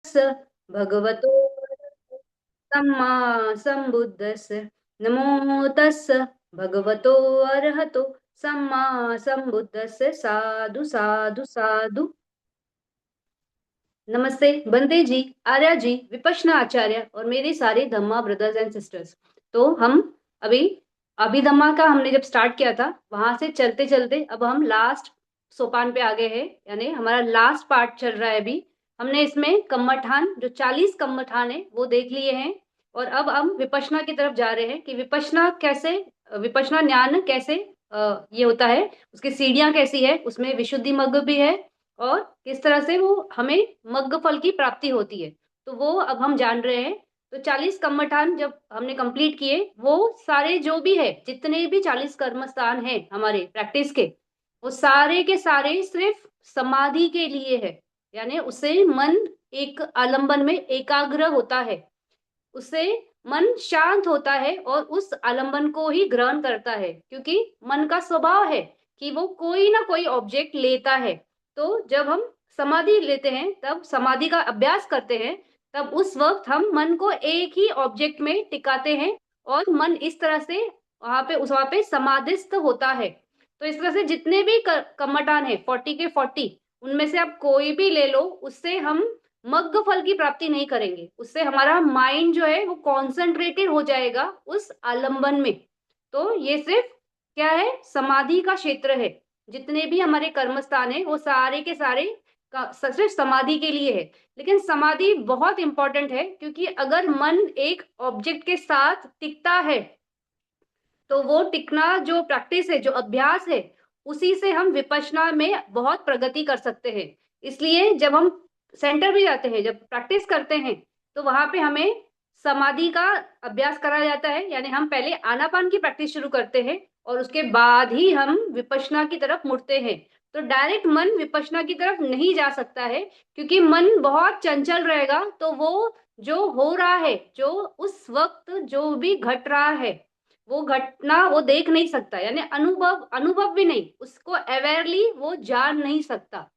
भगवतो सम्मा सम्बुद्धस्य। नमो तस् भगवतो अरहतो सम्मा सम्बुद्धस्य। साधु साधु साधु। नमस्ते बंदे जी, आर्या जी, विपश्यना आचार्य और मेरे सारे धम्मा ब्रदर्स एंड सिस्टर्स। तो हम अभी अभिधम्मा का हमने जब स्टार्ट किया था, वहां से चलते चलते अब हम लास्ट सोपान पे आ गए हैं, यानी हमारा लास्ट पार्ट चल रहा है अभी। हमने इसमें कम्मठान, जो 40 कम्मठान है, वो देख लिए हैं। और अब हम विपश्यना की तरफ जा रहे हैं कि विपश्यना कैसे, विपश्यना ज्ञान कैसे ये होता है, उसकी सीढ़ियां कैसी है, उसमें विशुद्धि मग्ग भी है, और किस तरह से वो हमें मग्ग फल की प्राप्ति होती है, तो वो अब हम जान रहे हैं। तो 40 कर्मठान जब हमने कंप्लीट किए, वो सारे जो भी है, जितने भी 40 कर्म स्थान है हमारे प्रैक्टिस के, वो सारे के सारे सिर्फ समाधि के लिए है। यानी उससे मन एक आलंबन में एकाग्र होता है, उससे मन शांत होता है और उस आलंबन को ही ग्रहण करता है, क्योंकि मन का स्वभाव है कि वो कोई ना कोई ऑब्जेक्ट लेता है। तो जब हम समाधि लेते हैं, तब समाधि का अभ्यास करते हैं, तब उस वक्त हम मन को एक ही ऑब्जेक्ट में टिकाते हैं, और मन इस तरह से वहां पे समाधिस्थ होता है। तो इस तरह से जितने भी कर्मठान है, 40 के 40, उनमें से आप कोई भी ले लो, उससे हम मग्ग फल की प्राप्ति नहीं करेंगे। उससे हमारा माइंड जो है वो कॉन्सेंट्रेटेड हो जाएगा उस आलंबन में। तो ये सिर्फ क्या है, समाधि का क्षेत्र है। जितने भी हमारे कर्म स्थान है, वो सारे के सारे सिर्फ समाधि के लिए है। लेकिन समाधि बहुत इंपॉर्टेंट है, क्योंकि अगर मन एक ऑब्जेक्ट के साथ टिकता है, तो वो टिकना जो प्रैक्टिस है, जो अभ्यास है, उसी से हम विपश्यना में बहुत प्रगति कर सकते हैं। इसलिए जब हम सेंटर भी जाते हैं, जब प्रैक्टिस करते हैं, तो वहां पे हमें समाधि का अभ्यास करा जाता है। यानी हम पहले आनापान की प्रैक्टिस शुरू करते हैं, और उसके बाद ही हम विपश्यना की तरफ मुड़ते हैं। तो डायरेक्ट मन विपश्यना की तरफ नहीं जा सकता है, क्योंकि मन बहुत चंचल रहेगा। तो वो जो हो रहा है, जो उस वक्त जो भी घट रहा है, वो घटना वो देख नहीं सकता, यानी अनुभव अनुभव भी नहीं, उसको अवेयरली वो जान नहीं सकता।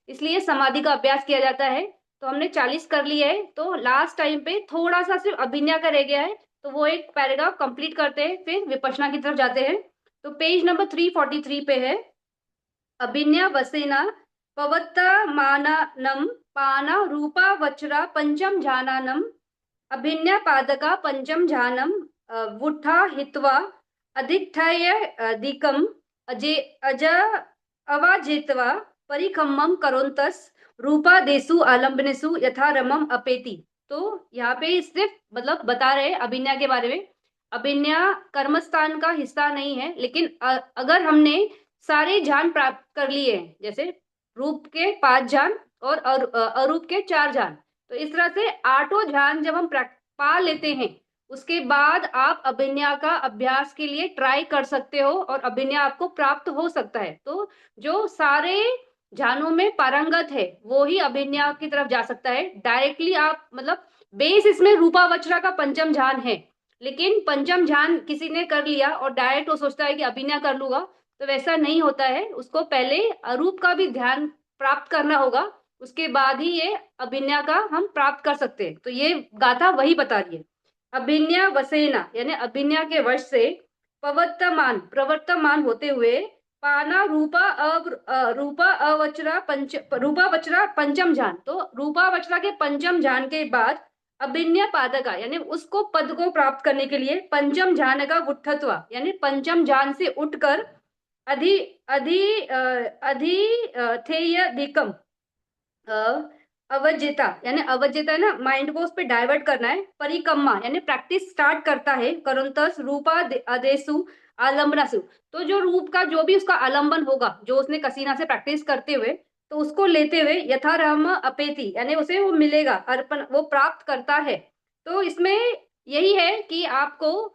इसलिए समाधि का अभ्यास किया जाता है। तो हमने 40 कर लिया है, तो लास्ट टाइम पे थोड़ा सा सिर्फ अभिनय का रह गया है, तो वो एक पैराग्राफ कंप्लीट करते हैं, फिर विपश्यना की तरफ जाते हैं। तो पेज नंबर 343 पे है, अभिनय वसेना पवत्तमानम पाना रूपा वज्रा पंचम झानानम अभिन्य पादका पंचम झानम वुठा हित्वा अधिष्ठाय दिकम अजे अज अवाजित्वा परिखम्मम करोन्तस रूपा देसु आलम्बनेसु यथा रमम अपेति। तो यहाँ पे सिर्फ मतलब बता रहे हैं अभिनय के बारे में। अभिनय कर्मस्थान का हिस्सा नहीं है, लेकिन अगर हमने सारे ज्ञान प्राप्त कर लिए हैं, जैसे रूप के 5 ज्ञान और अरूप के 4 ज्ञान, तो इस तरह से आठों ध्यान जब हम पा लेते हैं, उसके बाद आप अभिनय का अभ्यास के लिए ट्राई कर सकते हो, और अभिनय आपको प्राप्त हो सकता है। तो जो सारे ध्यानों में पारंगत है, वो ही अभिनय की तरफ जा सकता है डायरेक्टली। आप मतलब बेस इसमें रूपा वज्रा का पंचम ध्यान है, लेकिन पंचम ध्यान किसी ने कर लिया और डायरेक्ट वो सोचता है कि अभिनय कर लूंगा, तो वैसा नहीं होता है। उसको पहले अरूप का भी ध्यान प्राप्त करना होगा, उसके बाद ही ये अभिनय का हम प्राप्त कर सकते हैं। तो ये गाथा वही बता रही है। अभिनय वसेना यानी अभिनय के वश से प्रवर्तमान प्रवर्तमान होते हुए पाना रूपा अवचरा पंच रूपा वचरा पंचम जान, तो रूपा वचरा के पंचम जान के बाद अभिनय पादका यानी उसको पद को प्राप्त करने के लिए पंचम जान का उठत्वा यानी पंचम जान से उठकर अधि अधि अधिथेय दिकम अवज्यता यानी अवज्यता है ना, माइंड को उस पर डाइवर्ट करना है। परिकम्मा यानी प्रैक्टिस स्टार्ट करता है करंतस रूपा आदेशु आलंबनासु, तो जो रूप का जो भी उसका आलंबन होगा, जो उसने कसीना से प्रैक्टिस करते हुए, तो उसको लेते हुए यथारहम अपेति यानी उसे वो मिलेगा, अर्पण वो प्राप्त करता है। तो इसमें यही है कि आपको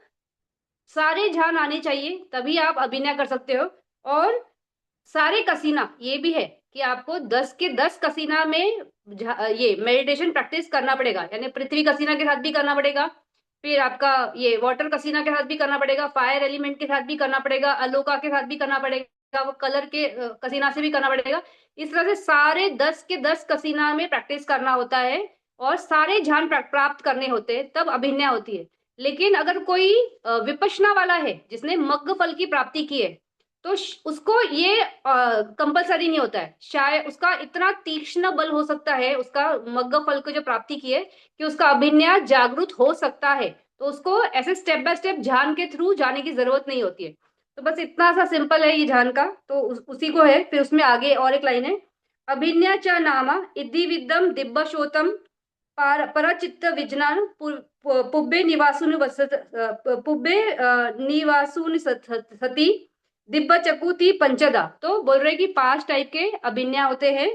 सारे ध्यान आने चाहिए, तभी आप अभिनय कर सकते हो। और सारे कसीना ये भी है कि आपको 10 के 10 कसीना में ये मेडिटेशन प्रैक्टिस करना पड़ेगा। यानी पृथ्वी कसीना के साथ भी करना पड़ेगा, फिर आपका ये वाटर कसीना के साथ भी करना पड़ेगा, फायर एलिमेंट के साथ भी करना पड़ेगा, अलोका के साथ भी करना पड़ेगा, वो कलर के कसीना से भी करना पड़ेगा। इस तरह से सारे 10 के 10 कसीना में प्रैक्टिस करना होता है। और सारे ध्यान प्राप्त करने होते हैं तब अभिज्ञा होती है। लेकिन अगर कोई विपश्यना वाला है जिसने मग्ग फल की प्राप्ति की है, तो उसको ये कंपलसरी नहीं होता है, शायद उसका इतना तीक्ष्ण बल हो सकता है उसका मग्ग फल को जो प्राप्ति की है कि उसका अभिज्ञा जागृत हो सकता है। तो उसको ऐसे स्टेप बाय स्टेप ध्यान के थ्रू जाने की जरूरत नहीं होती है। तो बस इतना सा सिंपल है ये ध्यान का, तो उसी को है। फिर उसमें आगे और एक लाइन है, अभिज्ञा च नाम इद्धि विद्यम दिब्बशोतम परचित्त विज्ञान पुब्बे निवासुन वसत पुब्बे निवासुन सती दिब्ब चकुति पंचदा। तो बोल रहे कि 5 टाइप के अभिज्ञा होते हैं,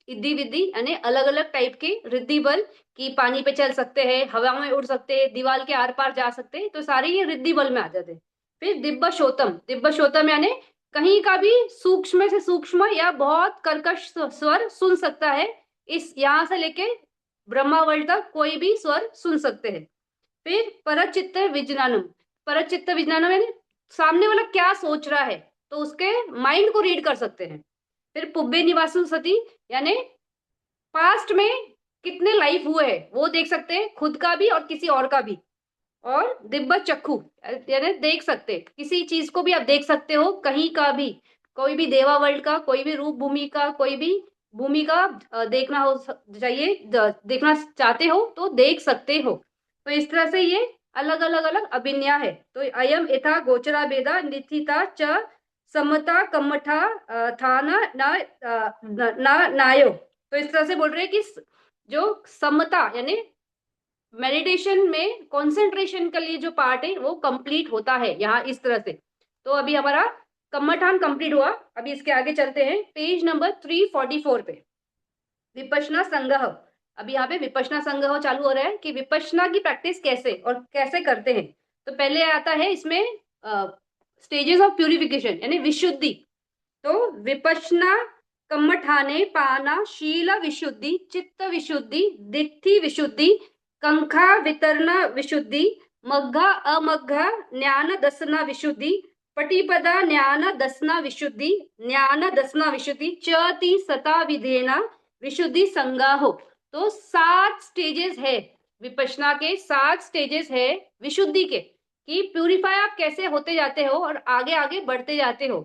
इद्धि विद्धि यानी अलग अलग टाइप के रिद्धि बल, कि पानी पे चल सकते हैं, हवा में उड़ सकते हैं, दीवार के आर पार जा सकते हैं, तो सारे ये रिद्धि बल में आ जाते हैं। फिर दिब्ब शोतम यानी कहीं का भी सूक्ष्म से सूक्ष्म या बहुत कर्कश स्वर सुन सकता है, इस यहां से लेके ब्रह्मावल तक कोई भी स्वर सुन सकते हैं। फिर परचित्त विज्ञानम, परचित्त विज्ञानम यानी सामने वाला क्या सोच रहा है, तो उसके माइंड को रीड कर सकते हैं। फिर पुब्बे निवासु सती यानी पास्ट में कितने लाइफ हुए हैं वो देख सकते हैं, खुद का भी और किसी और का भी। और दिब्ब चक्षु यानी देख सकते हैं, किसी चीज को भी आप देख सकते हो कहीं का भी, कोई भी देवा वर्ल्ड का, कोई भी रूप भूमि का, कोई भी भूमि का देखना हो चाहिए, देखना चाहते हो तो देख सकते हो। तो इस तरह से ये अलग अलग अलग अभिज्ञा है। तो अयम यथा गोचरा भेदा निथिता च समता कमठा था ना नायो। तो इस तरह से बोल रहे हैं कि जो समता यानी मेडिटेशन में कंसंट्रेशन के लिए जो पार्ट है वो कंप्लीट होता है यहाँ इस तरह से। तो अभी हमारा कम्मठान कंप्लीट हुआ। अभी इसके आगे चलते हैं पेज नंबर 344 पे, विपश्यना संग्रह। अभी यहाँ पे विपश्यना संग्रह चालू हो रहा है कि विपश्यना की प्रैक्टिस कैसे और कैसे करते हैं। तो पहले आता है इसमें स्टेजेस ऑफ प्यूरिफिकेशन यानी विशुद्धि। तो विपश्यना कम्मठाने पाना शील विशुद्धि, चित्त विशुद्धि, दिट्ठि विशुद्धि, कंखा वितरण विशुद्धि, मग्घा अमग्घा ज्ञान दसना विशुद्धि, पटिपदा ज्ञान दसना विशुद्धि, ज्ञान दसना विशुद्धि, चति सता विधेना विशुद्धि संगा हो। तो 7 स्टेजेस है विपश्यना के, 7 स्टेजेस है विशुद्धि के, कि प्यूरिफाई आप कैसे होते जाते हो और आगे आगे बढ़ते जाते हो।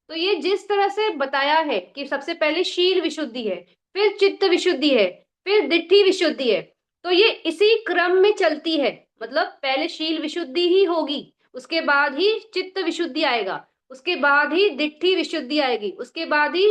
तो ये जिस तरह से बताया है कि सबसे पहले शील विशुद्धि है, फिर चित्त विशुद्धि है, फिर दिट्ठी विशुद्धि है, तो ये इसी क्रम में चलती है। मतलब पहले शील विशुद्धि ही होगी, उसके बाद ही चित्त विशुद्धि आएगा, उसके बाद ही दिट्ठी विशुद्धि आएगी, उसके बाद ही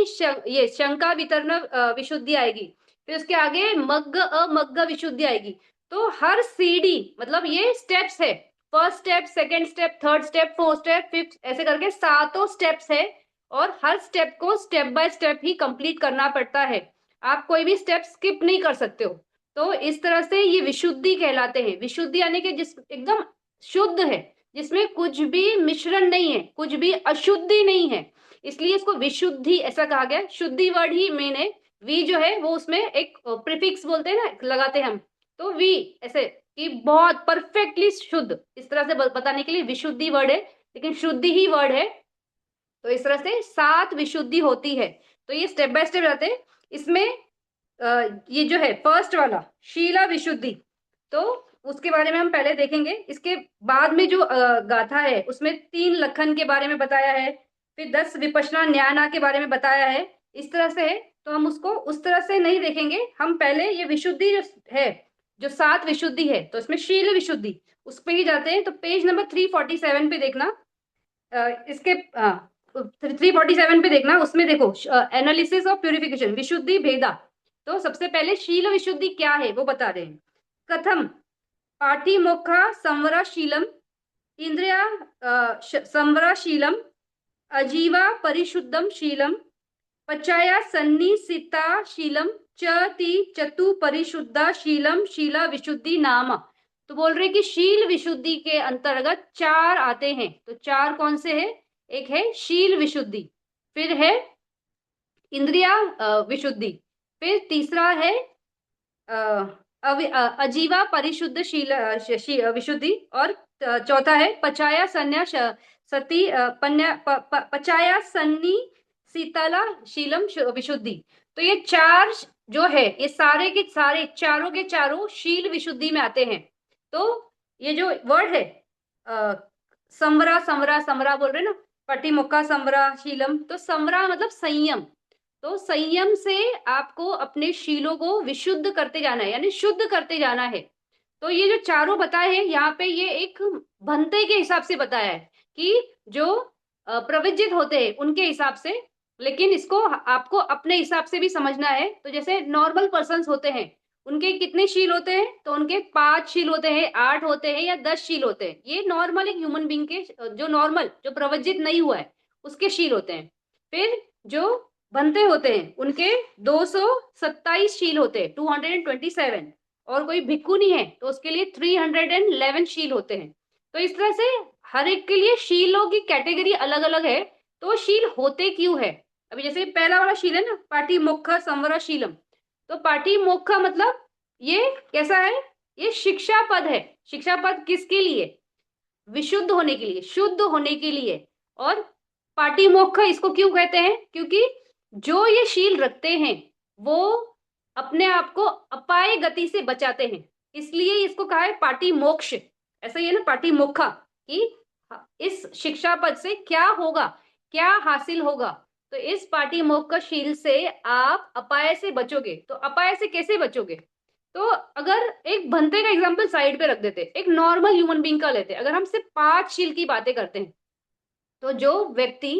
ये शंका वितरण विशुद्धि आएगी, फिर उसके आगे मग्ग अमग्ग विशुद्धि आएगी। तो हर सीढ़ी मतलब ये स्टेप्स है, first step, second step, third step, fourth step, fifth, ऐसे करके 7 स्टेप्स है। और हर स्टेप को step by step he complete करना पड़ता है, आप कोई भी स्टेप स्किप नहीं कर सकते हो। तो इस तरह से ये विशुद्धि कहलाते हैं। विशुद्धि यानी कि जिस एकदम शुद्ध है, जिसमें कुछ भी मिश्रण नहीं है, कुछ भी अशुद्धि नहीं है, इसलिए इसको विशुद्धि ऐसा कहा गया। शुद्धि वर्ड ही मेन है, वी जो है वो उसमें एक प्रीफिक्स बोलते हैं ना, लगाते हैं हम, तो वी ऐसे कि बहुत परफेक्टली शुद्ध, इस तरह से बताने के लिए विशुद्धि वर्ड है, लेकिन शुद्धि ही वर्ड है। तो इस तरह से 7 विशुद्धि होती है। तो ये स्टेप बाय स्टेप जाते हैं। इसमें ये जो है फर्स्ट वाला शीला विशुद्धि, तो उसके बारे में हम पहले देखेंगे। इसके बाद में जो गाथा है उसमें 3 लखन के बारे में बताया है, फिर 10 विपश्यना न्याना के बारे में बताया है, इस तरह से है। तो हम उसको उस तरह से नहीं देखेंगे, हम पहले ये विशुद्धि जो है, जो 7 विशुद्धि है, तो इसमें शील विशुद्धि उस पर ही जाते हैं। तो पेज नंबर 347 पे देखना, इसके 347 पे देखना, उसमें देखो एनालिसिस ऑफ प्यूरिफिकेशन विशुद्धि भेदा। तो सबसे पहले शील विशुद्धि क्या है वो बता रहे हैं। कथम पाठिमुखा संवराशीलम, इंद्रिया संवराशीलम, अजीवा परिशुद्धम शीलम, पचाया सन्निसिता शीलम, चति चतु परिशुद्धा शीलम शीला विशुद्धि नाम। तो बोल रहे कि शील विशुद्धि के अंतर्गत 4 आते हैं। तो 4 कौन से हैं? एक है शील विशुद्धि, फिर है इंद्रिया विशुद्धि, फिर तीसरा है अजीवा परिशुद्ध विशुद्धि, और चौथा है पचाया संन्यास सती पचाया सन्नी शीतला शीलम विशुद्धि। तो ये 4 जो है ये सारे के सारे चारों के चारों शील विशुद्धि में आते हैं। तो ये जो वर्ड है अ, संवरा संवरा संवरा बोल रहे हैं ना, पटिमुखा संवरा शीलम, तो संवरा मतलब संयम। तो संयम से आपको अपने शीलों को विशुद्ध करते जाना है, यानी शुद्ध करते जाना है। तो ये जो चारों बताए हैं यहाँ पे, ये एक भंते के हिसाब से बताया है कि जो प्रविजित होते हैं उनके हिसाब से, लेकिन इसको आपको अपने हिसाब से भी समझना है। तो जैसे नॉर्मल पर्सन्स होते हैं, उनके कितने शील होते हैं, तो उनके 5 शील होते हैं, 8 होते हैं या 10 शील होते हैं। ये नॉर्मल एक ह्यूमन बींग के, जो नॉर्मल जो प्रवजित नहीं हुआ है उसके शील होते हैं। फिर जो बनते होते हैं उनके 227 शील होते हैं, 227। और कोई भिक्खु नहीं है तो उसके लिए 311 शील होते हैं। तो इस तरह से हर एक के लिए शीलों की कैटेगरी अलग अलग है। तो शील होते क्यों है, अभी जैसे पहला वाला शील है ना, पाटी मोक्ष संवरा शीलम। तो पाटी मोक्ष मतलब ये कैसा है, ये शिक्षा पद है। शिक्षा पद किसके लिए, विशुद्ध होने के लिए, शुद्ध होने के लिए। और पाटिमोक्ष इसको क्यों कहते हैं, क्योंकि जो ये शील रखते हैं वो अपने आप को अपाय गति से बचाते हैं, इसलिए इसको कहा है पाटी मोक्ष। ऐसा ही है ना पाटी मोक्ष, कि इस शिक्षा पद से क्या होगा, क्या हासिल होगा। तो इस पाटी मोक्ष शील से आप अपाय से बचोगे। तो अपाय से कैसे बचोगे, तो अगर एक भंते का एग्जांपल साइड पे रख देते, एक नॉर्मल ह्यूमन बींग का लेते, अगर हम सिर्फ 5 शील की बातें करते हैं, तो जो व्यक्ति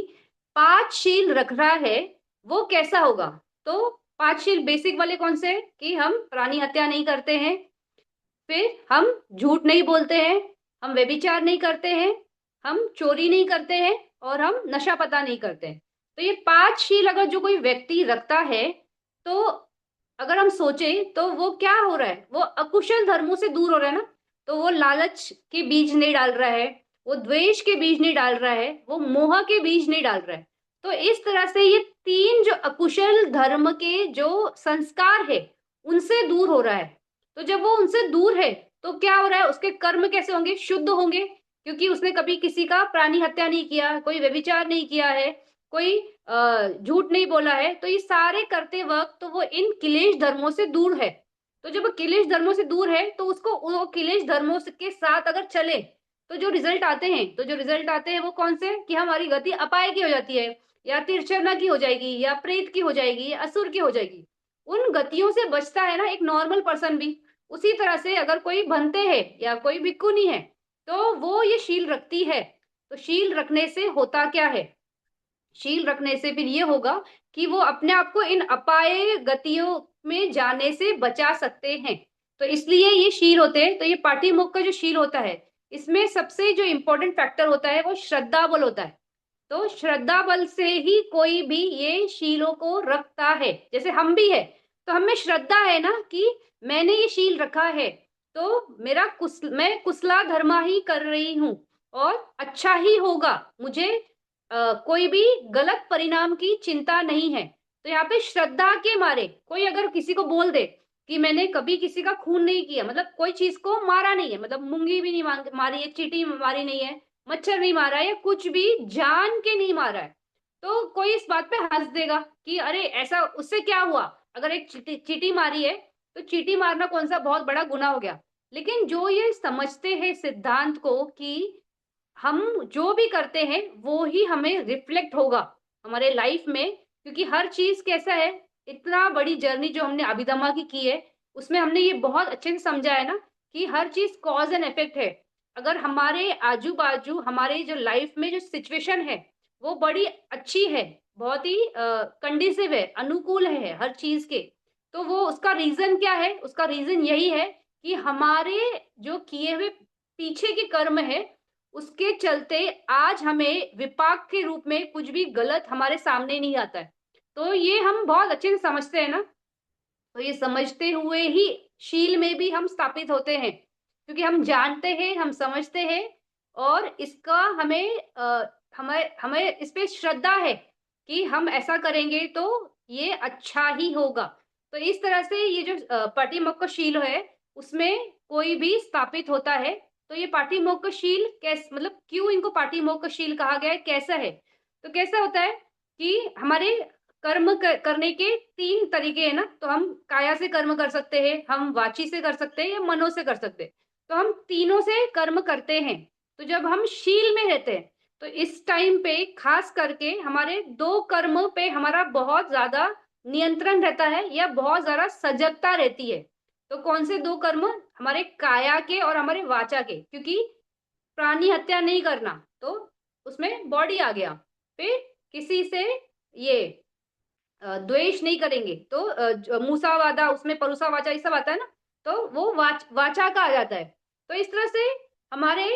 5 शील रख रहा है वो कैसा होगा। तो 5 शील बेसिक वाले कौन से, कि हम प्राणी हत्या नहीं करते हैं, फिर हम झूठ नहीं बोलते हैं, हम व्यभिचार नहीं करते हैं, हम चोरी नहीं करते हैं, और हम नशा पता नहीं करते हैं। तो ये 5 शील अगर जो कोई व्यक्ति रखता है, तो अगर हम सोचे तो वो क्या हो रहा है, वो अकुशल धर्मों से दूर हो रहा है ना। तो वो लालच के बीज नहीं डाल रहा है, वो द्वेष के बीज नहीं डाल रहा है, वो मोह के बीज नहीं डाल रहा है। तो इस तरह से ये 3 जो अकुशल धर्म के जो संस्कार है उनसे दूर हो रहा है। तो जब वो उनसे दूर है तो क्या हो रहा है, उसके कर्म कैसे होंगे, शुद्ध होंगे, क्योंकि उसने कभी किसी का प्राणी हत्या नहीं किया, कोई व्यभिचार नहीं किया है, कोई झूठ नहीं बोला है। तो ये सारे करते वक्त तो वो इन किलेश धर्मों से दूर है। तो जब वो किलेश धर्मों से दूर है तो उसको वो किलेश धर्मों के साथ अगर चले, तो जो रिजल्ट आते हैं, तो जो रिजल्ट आते हैं वो कौन से, कि हमारी गति अपाय की हो जाती है, या तिरछना की हो जाएगी, या प्रेत की हो जाएगी, या असुर की हो जाएगी। उन गतियों से बचता है ना एक नॉर्मल पर्सन भी। उसी तरह से अगर कोई बनते हैं या कोई भिक्खुनी है, तो वो ये शील रखती है। तो शील रखने से होता क्या है, शील रखने से फिर ये होगा कि वो अपने आप को इन अपाय गतियों में जाने से बचा सकते हैं। तो इसलिए ये शील होते हैं। तो ये पाठीमुख का जो शील होता है, इसमें सबसे जो इंपॉर्टेंट फैक्टर होता है वो श्रद्धा बल होता है। तो श्रद्धा बल से ही कोई भी ये शीलों को रखता है। जैसे हम भी है, तो हमें श्रद्धा है ना कि मैंने ये शील रखा है, तो मैं कुशला धर्मा ही कर रही हूं, और अच्छा ही होगा मुझे, कोई भी गलत परिणाम की चिंता नहीं है। तो यहाँ पे श्रद्धा के मारे कोई अगर किसी को बोल दे कि मैंने कभी किसी का खून नहीं किया, मतलब कोई चीज को मारा नहीं है, मतलब मूंगी भी नहीं मारी है, चींटी मारी नहीं है, मच्छर नहीं मारा है, या कुछ भी जान के नहीं मारा है, तो कोई इस बात पे हंस देगा कि अरे ऐसा, उससे क्या हुआ, अगर एक चींटी मारी है तो चींटी मारना कौन सा बहुत बड़ा गुनाह हो गया। लेकिन जो ये समझते हैं सिद्धांत को कि हम जो भी करते हैं वो ही हमें रिफ्लेक्ट होगा हमारे लाइफ में, क्योंकि हर चीज कैसा है, इतना बड़ी जर्नी जो हमने अभिदमा की है, उसमें हमने ये बहुत अच्छे से समझा है ना कि हर चीज कॉज एंड इफेक्ट है। अगर हमारे आजू बाजू हमारे जो लाइफ में जो सिचुएशन है वो बड़ी अच्छी है, बहुत ही कंडीसिव है, अनुकूल है हर चीज के, तो वो उसका रीजन क्या है, उसका रीजन यही है कि हमारे जो किए हुए पीछे के कर्म है, उसके चलते आज हमें विपाक के रूप में कुछ भी गलत हमारे सामने नहीं आता है। तो ये हम बहुत अच्छे से समझते हैं ना। तो ये समझते हुए ही शील में भी हम स्थापित होते हैं, क्योंकि हम जानते हैं, हम समझते हैं, और इसका हमें हमें इस पे श्रद्धा है कि हम ऐसा करेंगे तो ये अच्छा ही होगा। तो इस तरह से ये जो पाठीमोक्ष है उसमें कोई भी स्थापित होता है। तो ये पाठीमोक्ष कैस मतलब क्यों इनको पाठीमोक्ष कहा गया है, कैसा है, तो कैसा होता है कि हमारे करने के 3 तरीके हैं ना, तो हम काया से कर्म कर सकते हैं, हम वाची से कर सकते हैं या मनो से कर सकते हैं। तो हम तीनों से कर्म करते हैं। तो जब हम शील में रहते हैं, तो इस टाइम पे खास करके हमारे 2 कर्म पे हमारा बहुत ज़्यादा नियंत्रण रहता है या बहुत ज़्यादा सजगता रहती है। तो कौन से 2 कर्म? हमारे काया के और हमारे वाचा के, क्योंकि प्राणी हत्या नहीं करना, तो उसमें बॉडी आ गया। फिर किसी से ये द्वेष नहीं करेंगे, तो मूसावादा, उसमें परुसा वाचा ये सब आता है ना, तो वो वाचा का आ जाता है। तो इस तरह से हमारे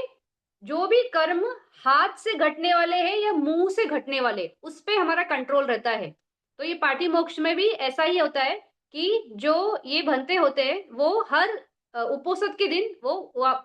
जो भी कर्म हाथ से घटने वाले हैं या मुंह से घटने वाले, उस पे हमारा कंट्रोल रहता है। तो ये पाटी मोक्ष में भी ऐसा ही होता है कि जो ये बनते होते हैं वो हर उपोषद के दिन वो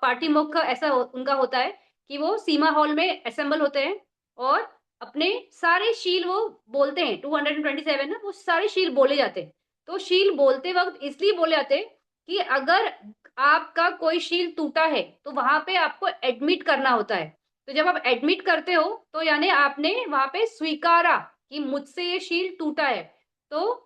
पाटी मोक्ष ऐसा उनका होता है कि वो सीमा हॉल में असेंबल होते हैं और अपने सारे शील वो बोलते हैं। 227 ना, वो सारे शील बोले जाते हैं। तो शील बोलते वक्त इसलिए बोले जाते हैं कि अगर आपका कोई शील टूटा है तो वहां पे आपको एडमिट करना होता है। तो जब आप एडमिट करते हो तो यानी आपने वहां पे स्वीकारा कि मुझसे ये शील टूटा है। तो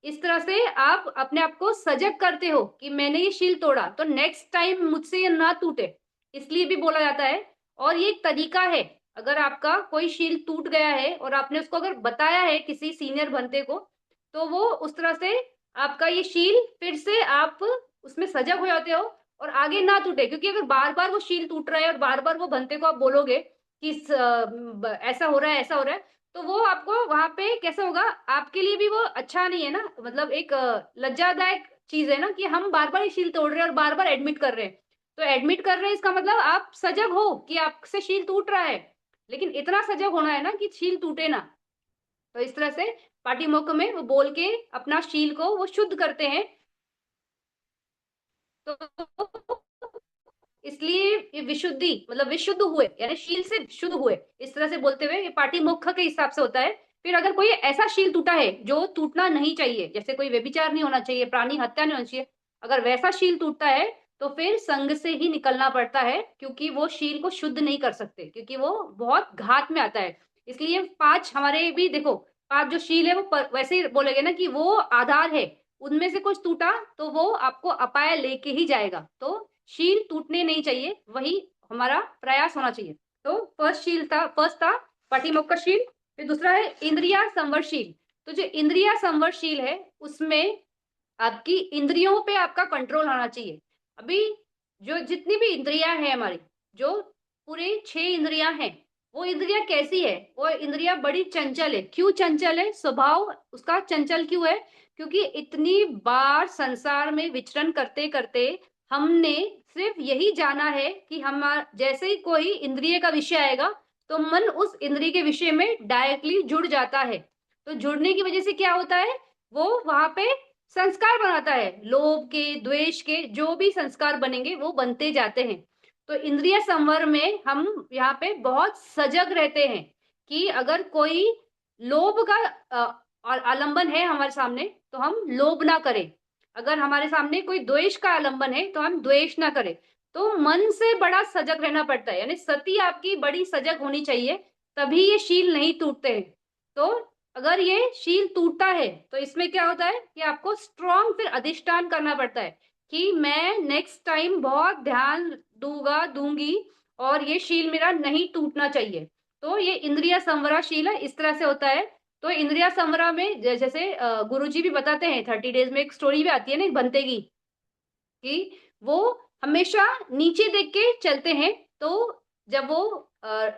इस तरह से आप अपने आप को सजग करते हो कि मैंने ये शील तोड़ा, तो नेक्स्ट टाइम मुझसे ये ना टूटे, इसलिए भी बोला जाता है। और ये एक तरीका है, अगर आपका कोई शील टूट गया है और आपने उसको अगर बताया है किसी सीनियर बनते को, तो वो उस तरह से आपका ये शील फिर से आप उसमें सजग हो जाते हो और आगे ना टूटे। क्योंकि अगर बार बार वो शील टूट रहा है और बार बार वो बनते को आप बोलोगे कि ऐसा हो रहा है, ऐसा हो रहा है, तो वो आपको वहां पे कैसा होगा, आपके लिए भी वो अच्छा नहीं है ना। मतलब एक लज्जादायक चीज है ना कि हम बार बार शील तोड़ रहे हैं और बार बार एडमिट कर रहे हैं। तो एडमिट कर रहे हैं इसका मतलब आप सजग हो कि आपसे शील टूट रहा है, लेकिन इतना सजग होना है ना कि शील टूटे ना। तो इस तरह से पाटी मोक्ष में वो बोल के अपना शील को वो शुद्ध करते हैं। तो इसलिए ये विशुद्धि मतलब विशुद्ध हुए, यानी शील से शुद्ध हुए, इस तरह से बोलते हुए ये पाटी मोक्ष के हिसाब से होता है। फिर अगर कोई ऐसा शील टूटा है जो टूटना नहीं चाहिए, जैसे कोई व्यभिचार नहीं होना चाहिए, प्राणी हत्या नहीं होनी चाहिए, अगर वैसा शील टूटता है तो फिर संघ से ही निकलना पड़ता है, क्योंकि वो शील को शुद्ध नहीं कर सकते, क्योंकि वो बहुत घात में आता है। इसलिए 5 हमारे भी देखो, 5 जो शील है वो वैसे ही बोलेगे ना कि वो आधार है, उनमें से कुछ टूटा तो वो आपको अपाय लेके ही जाएगा। तो शील टूटने नहीं चाहिए, वही हमारा प्रयास होना चाहिए। तो फर्स्ट था पटिमुख का शील। फिर दूसरा है इंद्रिया संवरशील। तो जो इंद्रिया संवरशील है उसमें आपकी इंद्रियों पे आपका कंट्रोल होना चाहिए। अभी जो जितनी भी इंद्रियां हैं हमारी, जो पूरे 6 इंद्रियां हैं, वो इंद्रियां कैसी है? वो इंद्रियां बड़ी चंचल है। क्यों चंचल है? स्वभाव उसका चंचल क्यों है? क्योंकि इतनी बार संसार में विचरण करते करते हमने सिर्फ यही जाना है कि हम जैसे ही कोई इंद्रिय का विषय आएगा तो मन उस इंद्रिय के विषय में डायरेक्टली जुड़ जाता है। तो जुड़ने की वजह से क्या होता है, वो वहां पे संस्कार बनाता है, लोभ के, द्वेष के जो भी संस्कार बनेंगे वो बनते जाते हैं। तो इंद्रिय संवर में हम यहाँ पे बहुत सजग रहते हैं कि अगर कोई लोभ का आलंबन है हमारे सामने तो हम लोभ ना करें, अगर हमारे सामने कोई द्वेष का आलंबन है तो हम द्वेष ना करें। तो मन से बड़ा सजग रहना पड़ता है, यानी सती आपकी बड़ी सजग होनी चाहिए, तभी ये शील नहीं टूटते हैं। तो अगर ये शील टूटता है तो इसमें क्या होता है कि आपको स्ट्रॉन्ग फिर अधिष्ठान करना पड़ता है कि मैं नेक्स्ट टाइम बहुत ध्यान दूंगा, दूंगी, और ये शील मेरा नहीं टूटना चाहिए। तो ये इंद्रिय संवरा शील है, इस तरह से होता है। तो इंद्रिया संवरा में जैसे गुरुजी भी बताते हैं, 30 डेज में एक स्टोरी भी आती है ना एक बनते की, कि वो हमेशा नीचे देख के चलते हैं। तो जब वो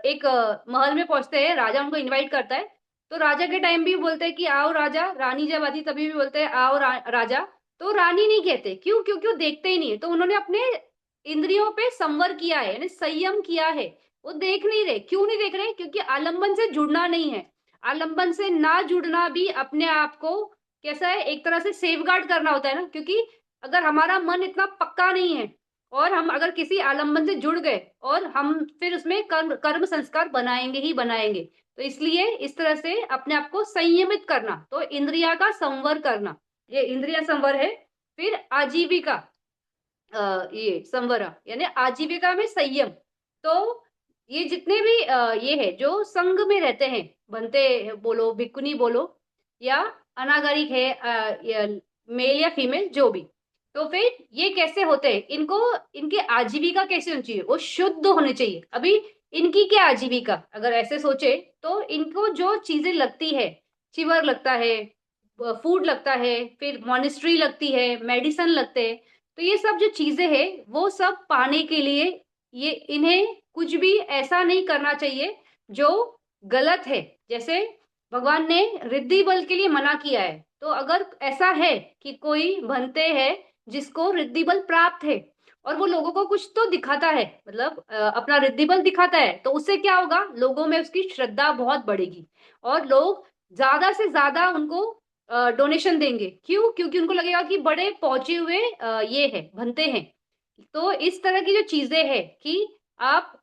एक महल में पहुंचते हैं, राजा उनको इनवाइट करता है, तो राजा के टाइम भी बोलते हैं कि आओ राजा, रानी जब आती तभी भी बोलते हैं आओ राजा। तो रानी नहीं कहते, क्यों? क्योंकि वो देखते ही नहीं है। तो उन्होंने अपने इंद्रियों पे संवर किया है, यानी संयम किया है। वो देख नहीं रहे। क्यों नहीं देख रहे? क्योंकि आलंबन से जुड़ना नहीं है। आलंबन से ना जुड़ना भी अपने आप को कैसा है, एक तरह से सेफगार्ड करना होता है ना। क्योंकि अगर हमारा मन इतना पक्का नहीं है और हम अगर किसी आलंबन से जुड़ गए और हम फिर उसमें कर्म कर्म संस्कार बनाएंगे ही बनाएंगे। तो इसलिए इस तरह से अपने आप को संयमित करना, तो इंद्रिया का संवर करना, ये इंद्रिया संवर है। फिर आजीविका, ये संवरा यानी आजीविका में संयम। तो ये जितने भी ये है जो संघ में रहते हैं, बनते बोलो, भिक्खुनी बोलो, या अनागरिक है, मेल या फीमेल जो भी। तो फिर ये कैसे होते हैं, इनको इनकी आजीविका कैसे होनी चाहिए, वो शुद्ध होने चाहिए। अभी इनकी क्या आजीविका, अगर ऐसे सोचे तो इनको जो चीजें लगती है, चिवर लगता है, फूड लगता है, फिर मॉनेस्ट्री लगती है, मेडिसन लगते हैं। तो ये सब जो चीजें हैं वो सब पाने के लिए ये इन्हें कुछ भी ऐसा नहीं करना चाहिए जो गलत है। जैसे भगवान ने रिद्धि बल के लिए मना किया है, तो अगर ऐसा है कि कोई बनते हैं जिसको रिद्धि बल प्राप्त है और वो लोगों को कुछ तो दिखाता है, मतलब अपना रिद्धि बल दिखाता है, तो उससे क्या होगा, लोगों में उसकी श्रद्धा बहुत बढ़ेगी और लोग ज्यादा से ज्यादा उनको डोनेशन देंगे। क्यों? क्योंकि उनको लगेगा कि बड़े पहुंचे हुए ये है, बनते हैं। तो इस तरह की जो चीजें हैं कि आप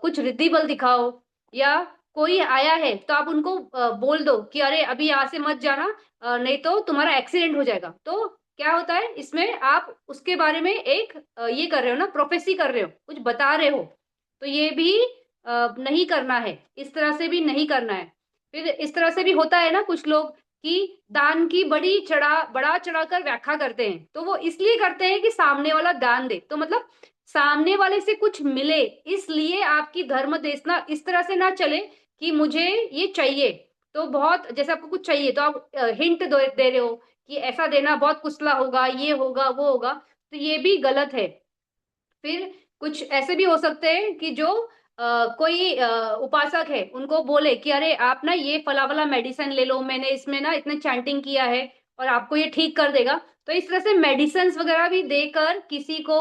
कुछ रिद्धि बल दिखाओ, या कोई आया है तो आप उनको बोल दो कि अरे अभी यहाँ से मत जाना, नहीं तो तुम्हारा एक्सीडेंट हो जाएगा। तो क्या होता है इसमें, आप उसके बारे में एक ये कर रहे हो ना, प्रोफेसी कर रहे हो, कुछ बता रहे हो। तो ये भी नहीं करना है, इस तरह से भी नहीं करना है। फिर इस तरह से भी होता है ना कुछ लोग कि दान की बड़ा चढ़ाकर व्याख्या करते हैं, तो वो इसलिए करते हैं कि सामने वाला दान दे, तो मतलब सामने वाले से कुछ मिले, इसलिए आपकी धर्म देशना इस तरह से ना चले कि मुझे ये चाहिए। तो बहुत जैसे आपको कुछ चाहिए तो आप हिंट दे रहे हो कि ऐसा देना बहुत कुशला होगा, ये होगा वो होगा, तो ये भी गलत है। फिर कुछ ऐसे भी हो सकते हैं कि जो कोई उपासक है उनको बोले कि अरे आप ना ये फला वाला मेडिसिन ले लो, मैंने इसमें ना इतने चैंटिंग किया है और आपको ये ठीक कर देगा। तो इस तरह से मेडिसिन वगैरह भी देकर किसी को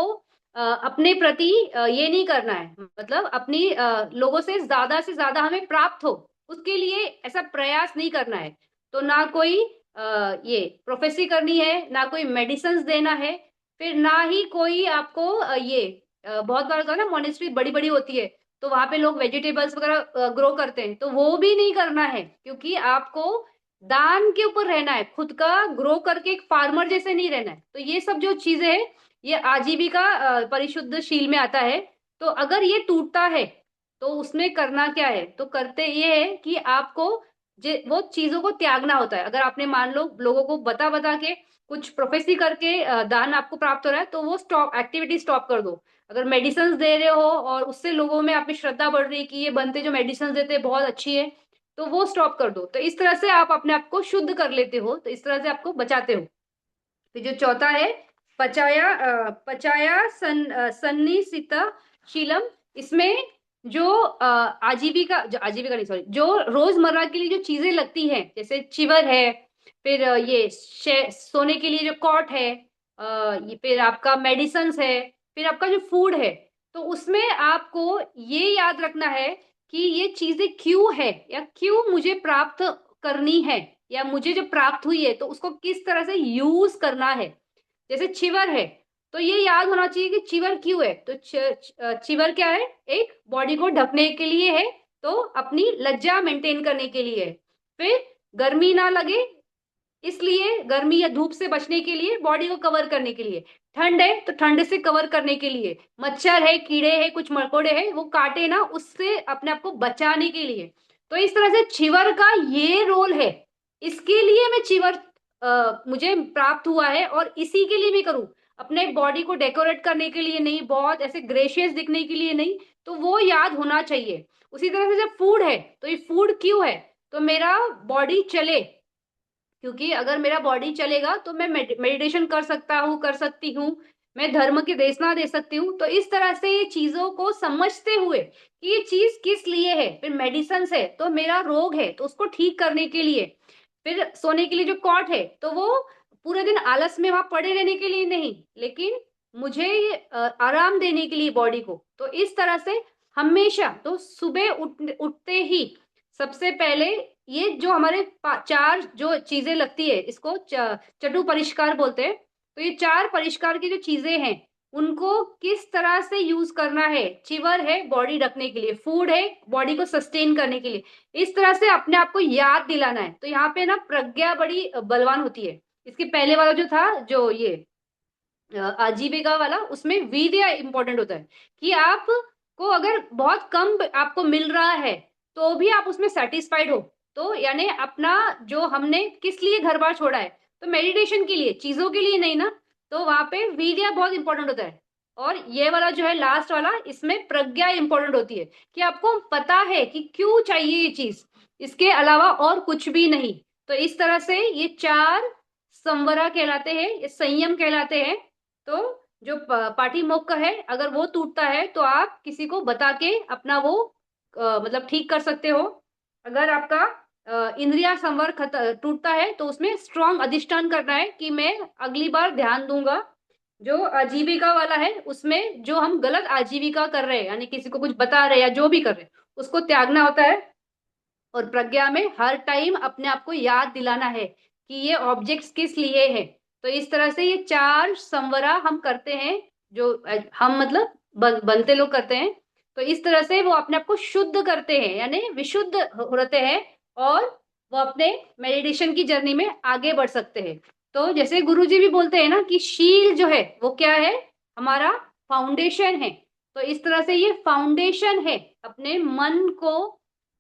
अपने प्रति ये नहीं करना है, मतलब अपनी लोगों से ज्यादा हमें प्राप्त हो उसके लिए ऐसा प्रयास नहीं करना है। तो ना कोई ये प्रोफेसी करनी है, ना कोई मेडिसिन देना है, फिर ना ही कोई आपको ये बहुत बार होता है ना, मॉनेस्ट्री बड़ी बड़ी होती है तो वहां पे लोग वेजिटेबल्स वगैरह ग्रो करते हैं, तो वो भी नहीं करना है, क्योंकि आपको दान के ऊपर रहना है, खुद का ग्रो करके एक फार्मर जैसे नहीं रहना है। तो ये सब जो चीजें हैं ये आजीविका परिशुद्ध शील में आता है। तो अगर ये टूटता है तो उसमें करना क्या है, तो करते ये है कि आपको वो चीजों को त्यागना होता है। अगर आपने मान लो लोगों को बता बता के कुछ प्रोफेसी करके दान आपको प्राप्त हो रहा है, तो वो स्टॉप, एक्टिविटी स्टॉप कर दो। अगर मेडिसिन दे रहे हो और उससे लोगों में आपकी श्रद्धा बढ़ रही है कि ये बनते जो मेडिसिन देते हैं बहुत अच्छी है, तो वो स्टॉप कर दो। तो इस तरह से आप अपने आप को शुद्ध कर लेते हो, तो इस तरह से आपको बचाते हो। फिर जो चौथा है पचाया सन्निसित शीलम, इसमें जो आजीविका नहीं, सॉरी, जो रोजमर्रा के लिए जो चीजें लगती हैं, जैसे चिवर है, फिर ये सोने के लिए जो कॉट है, ये फिर आपका मेडिसिन है, फिर आपका जो फूड है, तो उसमें आपको ये याद रखना है कि ये चीजें क्यों है या क्यों मुझे प्राप्त करनी है, या मुझे जो प्राप्त हुई है तो उसको किस तरह से यूज करना है। जैसे चिवर है तो ये याद होना चाहिए कि चिवर क्यों है, तो चिवर क्या है, एक बॉडी को ढकने के लिए है, तो अपनी लज्जा मेंटेन करने के लिए है। फिर गर्मी ना लगे इसलिए, गर्मी या धूप से बचने के लिए, बॉडी को कवर करने के लिए। ठंड है तो ठंड से कवर करने के लिए, मच्छर है, कीड़े है, कुछ मकोड़े हैं वो काटे ना, उससे अपने आप को बचाने के लिए। तो इस तरह से चिवर का ये रोल है, इसके लिए मैं चिवर मुझे प्राप्त हुआ है और इसी के लिए मैं करूं, अपने बॉडी को डेकोरेट करने के लिए नहीं, बहुत ऐसे ग्रेशियस दिखने के लिए नहीं। तो वो याद होना चाहिए। उसी तरह से जब फूड है तो ये फूड क्यों है, तो मेरा बॉडी चले, क्योंकि अगर मेरा बॉडी चलेगा तो मैं मेडिटेशन कर सकता हूँ, कर सकती हूँ, मैं धर्म की देशना दे सकती हूँ। तो इस तरह से ये चीजों को समझते हुए कि ये चीज किस लिए है, फिर मेडिसिन है तो मेरा रोग है तो उसको ठीक करने के लिए, फिर सोने के लिए जो कॉट है तो वो पूरे दिन आलस में वहां पड़े रहने के लिए नहीं, लेकिन मुझे ये आराम देने के लिए बॉडी को। तो इस तरह से हमेशा, तो सुबह उठते ही सबसे पहले ये जो हमारे चार जो चीजें लगती है, इसको चतु परिष्कार बोलते हैं। तो ये चार परिष्कार की जो चीजें हैं उनको किस तरह से यूज करना है, चिवर है बॉडी रखने के लिए, फूड है बॉडी को सस्टेन करने के लिए, इस तरह से अपने आप को याद दिलाना है। तो यहाँ पे ना प्रज्ञा बड़ी बलवान होती है। इसके पहले वाला जो था, जो ये आजीविका वाला, उसमें वीर्य इंपॉर्टेंट होता है कि आप को अगर बहुत कम आपको मिल रहा है तो भी आप उसमें सेटिस्फाइड हो, तो यानी अपना जो हमने किस लिए घर बार छोड़ा है, तो मेडिटेशन के लिए, चीजों के लिए नहीं ना। तो वहां पे वीर्य बहुत इंपॉर्टेंट होता है। और ये वाला जो है लास्ट वाला, इसमें प्रज्ञा इंपॉर्टेंट होती है कि आपको पता है कि क्यों चाहिए ये चीज, इसके अलावा और कुछ भी नहीं। तो इस तरह से ये चार संवरा कहलाते हैं, ये संयम कहलाते हैं। तो जो पाठीमोक्ष है, अगर वो टूटता है तो आप किसी को बता के अपना वो मतलब ठीक कर सकते हो। अगर आपका इंद्रिया संवर टूटता है तो उसमें स्ट्रॉन्ग अधिष्ठान करना है कि मैं अगली बार ध्यान दूंगा। जो आजीविका वाला है उसमें जो हम गलत आजीविका कर रहे हैं, यानी किसी को कुछ बता रहे हैं या जो भी कर रहे हैं, उसको त्यागना होता है। और प्रज्ञा में हर टाइम अपने आप को याद दिलाना है कि ये ऑब्जेक्ट्स किस लिए है। तो इस तरह से ये चार संवरा हम करते हैं, जो हम मतलब बनते लोग करते हैं। तो इस तरह से वो अपने आप को शुद्ध करते हैं, यानी विशुद्ध होते हैं, और वो अपने मेडिटेशन की जर्नी में आगे बढ़ सकते हैं। तो जैसे गुरुजी भी बोलते हैं ना कि शील जो है वो क्या है, हमारा फाउंडेशन है। तो इस तरह से ये फाउंडेशन है अपने मन को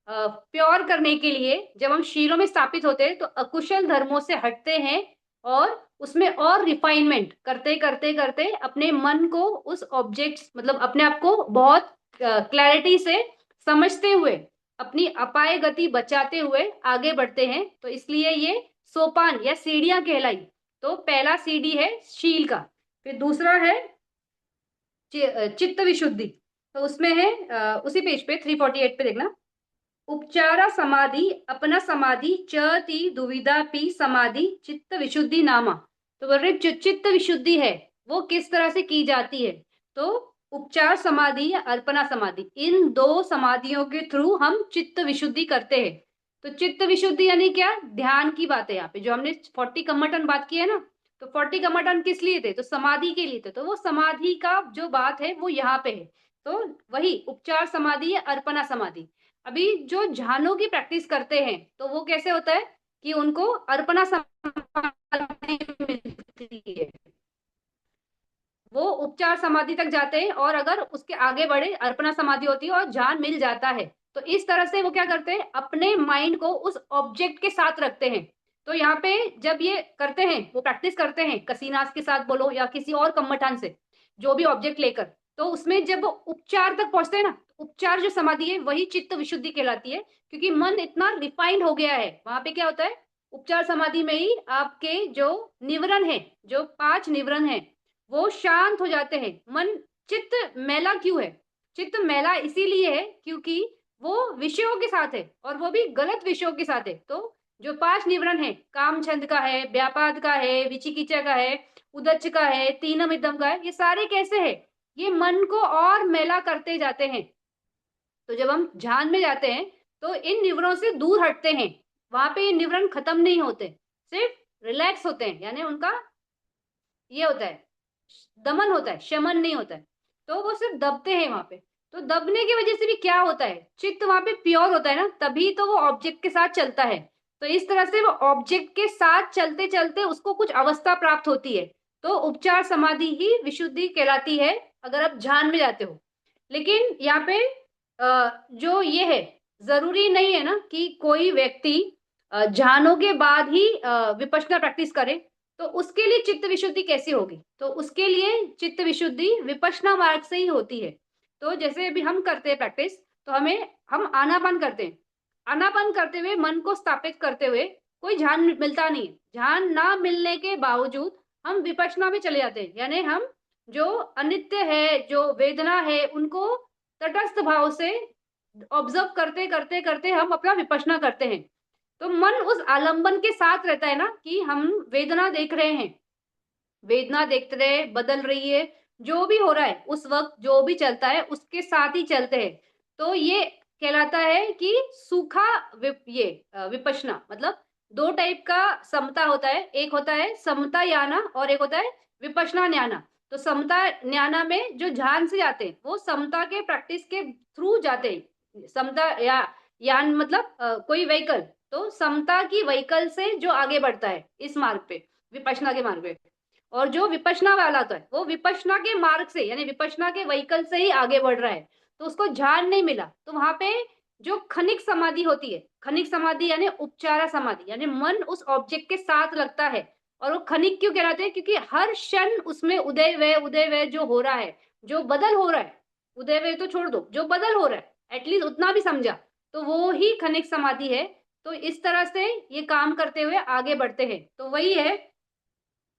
प्योर करने के लिए। जब हम शीलों में स्थापित होते हैं तो अकुशल धर्मों से हटते हैं, और उसमें और रिफाइनमेंट करते करते करते अपने मन को उस ऑब्जेक्ट्स मतलब अपने आप को बहुत क्लैरिटी से समझते हुए अपनी अपाय गति बचाते हुए आगे बढ़ते हैं। तो इसलिए ये सोपान या सीढ़ियां कहलाई। तो पहला सीढ़ी है शील का, फिर दूसरा है चित्त विशुद्धि। तो उसमें है उसी पेज पे 348 पे देखना, उपचारा समाधि अपना समाधि चति दुविधा पी समाधि चित्त विशुद्धि नामा। तो बोल रहे जो चित्त विशुद्धि है वो किस तरह से की जाती है, तो उपचार समाधि या अल्पना समाधि, इन दो समाधियों के थ्रू हम चित्त विशुद्धि करते हैं। तो चित्त विशुद्धि यानी क्या, ध्यान की बात है यहाँ पे, जो हमने 40 कम्मठन बात की है ना, तो 40 कम्मठन किस लिए थे, तो समाधि के लिए थे। तो वो समाधि का जो बात है वो यहाँ पे है। तो वही उपचार समाधि या अर्पणा समाधि। अभी जो ध्यानों की प्रैक्टिस करते हैं तो वो कैसे होता है कि उनको अर्पणा समाधि मिलती है, वो उपचार समाधि तक जाते हैं, और अगर उसके आगे बढ़े अर्पणा समाधि होती है और ध्यान मिल जाता है। तो इस तरह से वो क्या करते हैं, अपने माइंड को उस ऑब्जेक्ट के साथ रखते हैं। तो यहाँ पे जब ये करते हैं, वो प्रैक्टिस करते हैं कसीनास के साथ बोलो या किसी और कम्मठान से, जो भी ऑब्जेक्ट लेकर, तो उसमें जब वो उपचार तक पहुंचते हैं ना, उपचार जो समाधि है वही चित्त विशुद्धि कहलाती है, क्योंकि मन इतना रिफाइंड हो गया है। वहां पे क्या होता है, उपचार समाधि में ही आपके जो निवरण है, जो 5 निवरण है, वो शांत हो जाते हैं। मन चित्त मैला क्यों है, चित्त मैला इसीलिए है क्योंकि वो विषयों के साथ है, और वो भी गलत विषयों के साथ है। तो जो 5 निवरण है, काम छंद का है, व्यापाद का है, विचिकिचा का है, उदच्च का है, तीनम इदम का है, ये सारे कैसे है, ये मन को और मैला करते जाते हैं। तो जब हम ध्यान में जाते हैं तो इन निवरणों से दूर हटते हैं, वहां पे ये निवरण खत्म नहीं होते, सिर्फ रिलैक्स होते हैं, यानी उनका ये होता है, दमन होता है, शमन नहीं होता है। तो वो सिर्फ दबते हैं वहां पे। तो दबने की वजह से भी क्या होता है, चित्त वहां पे प्योर होता है ना, तभी तो वो ऑब्जेक्ट के साथ चलता है। तो इस तरह से वो ऑब्जेक्ट के साथ चलते चलते उसको कुछ अवस्था प्राप्त होती है। तो उपचार समाधि ही विशुद्धि कहलाती है अगर आप ध्यान में जाते हो। लेकिन यहाँ पे जो ये है, जरूरी नहीं है ना कि कोई व्यक्ति ध्यानों के बाद ही विपश्यना प्रैक्टिस करे। तो उसके लिए चित्त विशुद्धि कैसी होगी, तो उसके लिए चित्त विशुद्धि विपश्यना मार्ग से ही होती है। तो जैसे अभी हम करते हैं प्रैक्टिस, तो हम आनापान करते हैं, आनापान करते हुए मन को स्थापित करते हुए कोई ध्यान मिलता नहीं है, ध्यान ना मिलने के बावजूद हम विपश्यना में चले जाते हैं, यानी हम जो अनित्य है, जो वेदना है, उनको तटस्थ भाव से ऑब्जर्व करते करते करते हम अपना विपश्यना करते हैं। तो मन उस आलंबन के साथ रहता है ना कि हम वेदना देख रहे हैं, वेदना देखते रहे, बदल रही है, जो भी हो रहा है उस वक्त, जो भी चलता है उसके साथ ही चलते हैं। तो ये कहलाता है कि सूखा विपश्यना, मतलब दो टाइप का समता होता है, एक होता है समता याना और एक होता है विपश्यना न्याना। तो समता न्याना में जो ध्यान से जाते हैं वो समता के प्रैक्टिस के थ्रू जाते हैं। समता या यान मतलब कोई व्हीकल, तो समता की व्हीकल से जो आगे बढ़ता है इस मार्ग पे, विपश्यना के मार्ग पे। और जो विपश्यना वाला तो है वो विपश्यना के मार्ग से, यानी विपश्यना के व्हीकल से ही आगे बढ़ रहा है, तो उसको ध्यान नहीं मिला। तो वहां पे जो खनिक समाधि होती है, खनिक समाधि यानी उपचारा समाधि, यानी मन उस ऑब्जेक्ट के साथ लगता है। और वो खनिक क्यों कहलाते हैं? क्योंकि हर क्षण उसमें उदय व्यय जो हो रहा है, जो बदल हो रहा है, उदय व्यय तो छोड़ दो, जो बदल हो रहा है एटलीस्ट उतना भी समझा, तो वो ही खनिक समाधि है। तो इस तरह से ये काम करते हुए आगे बढ़ते हैं। तो वही है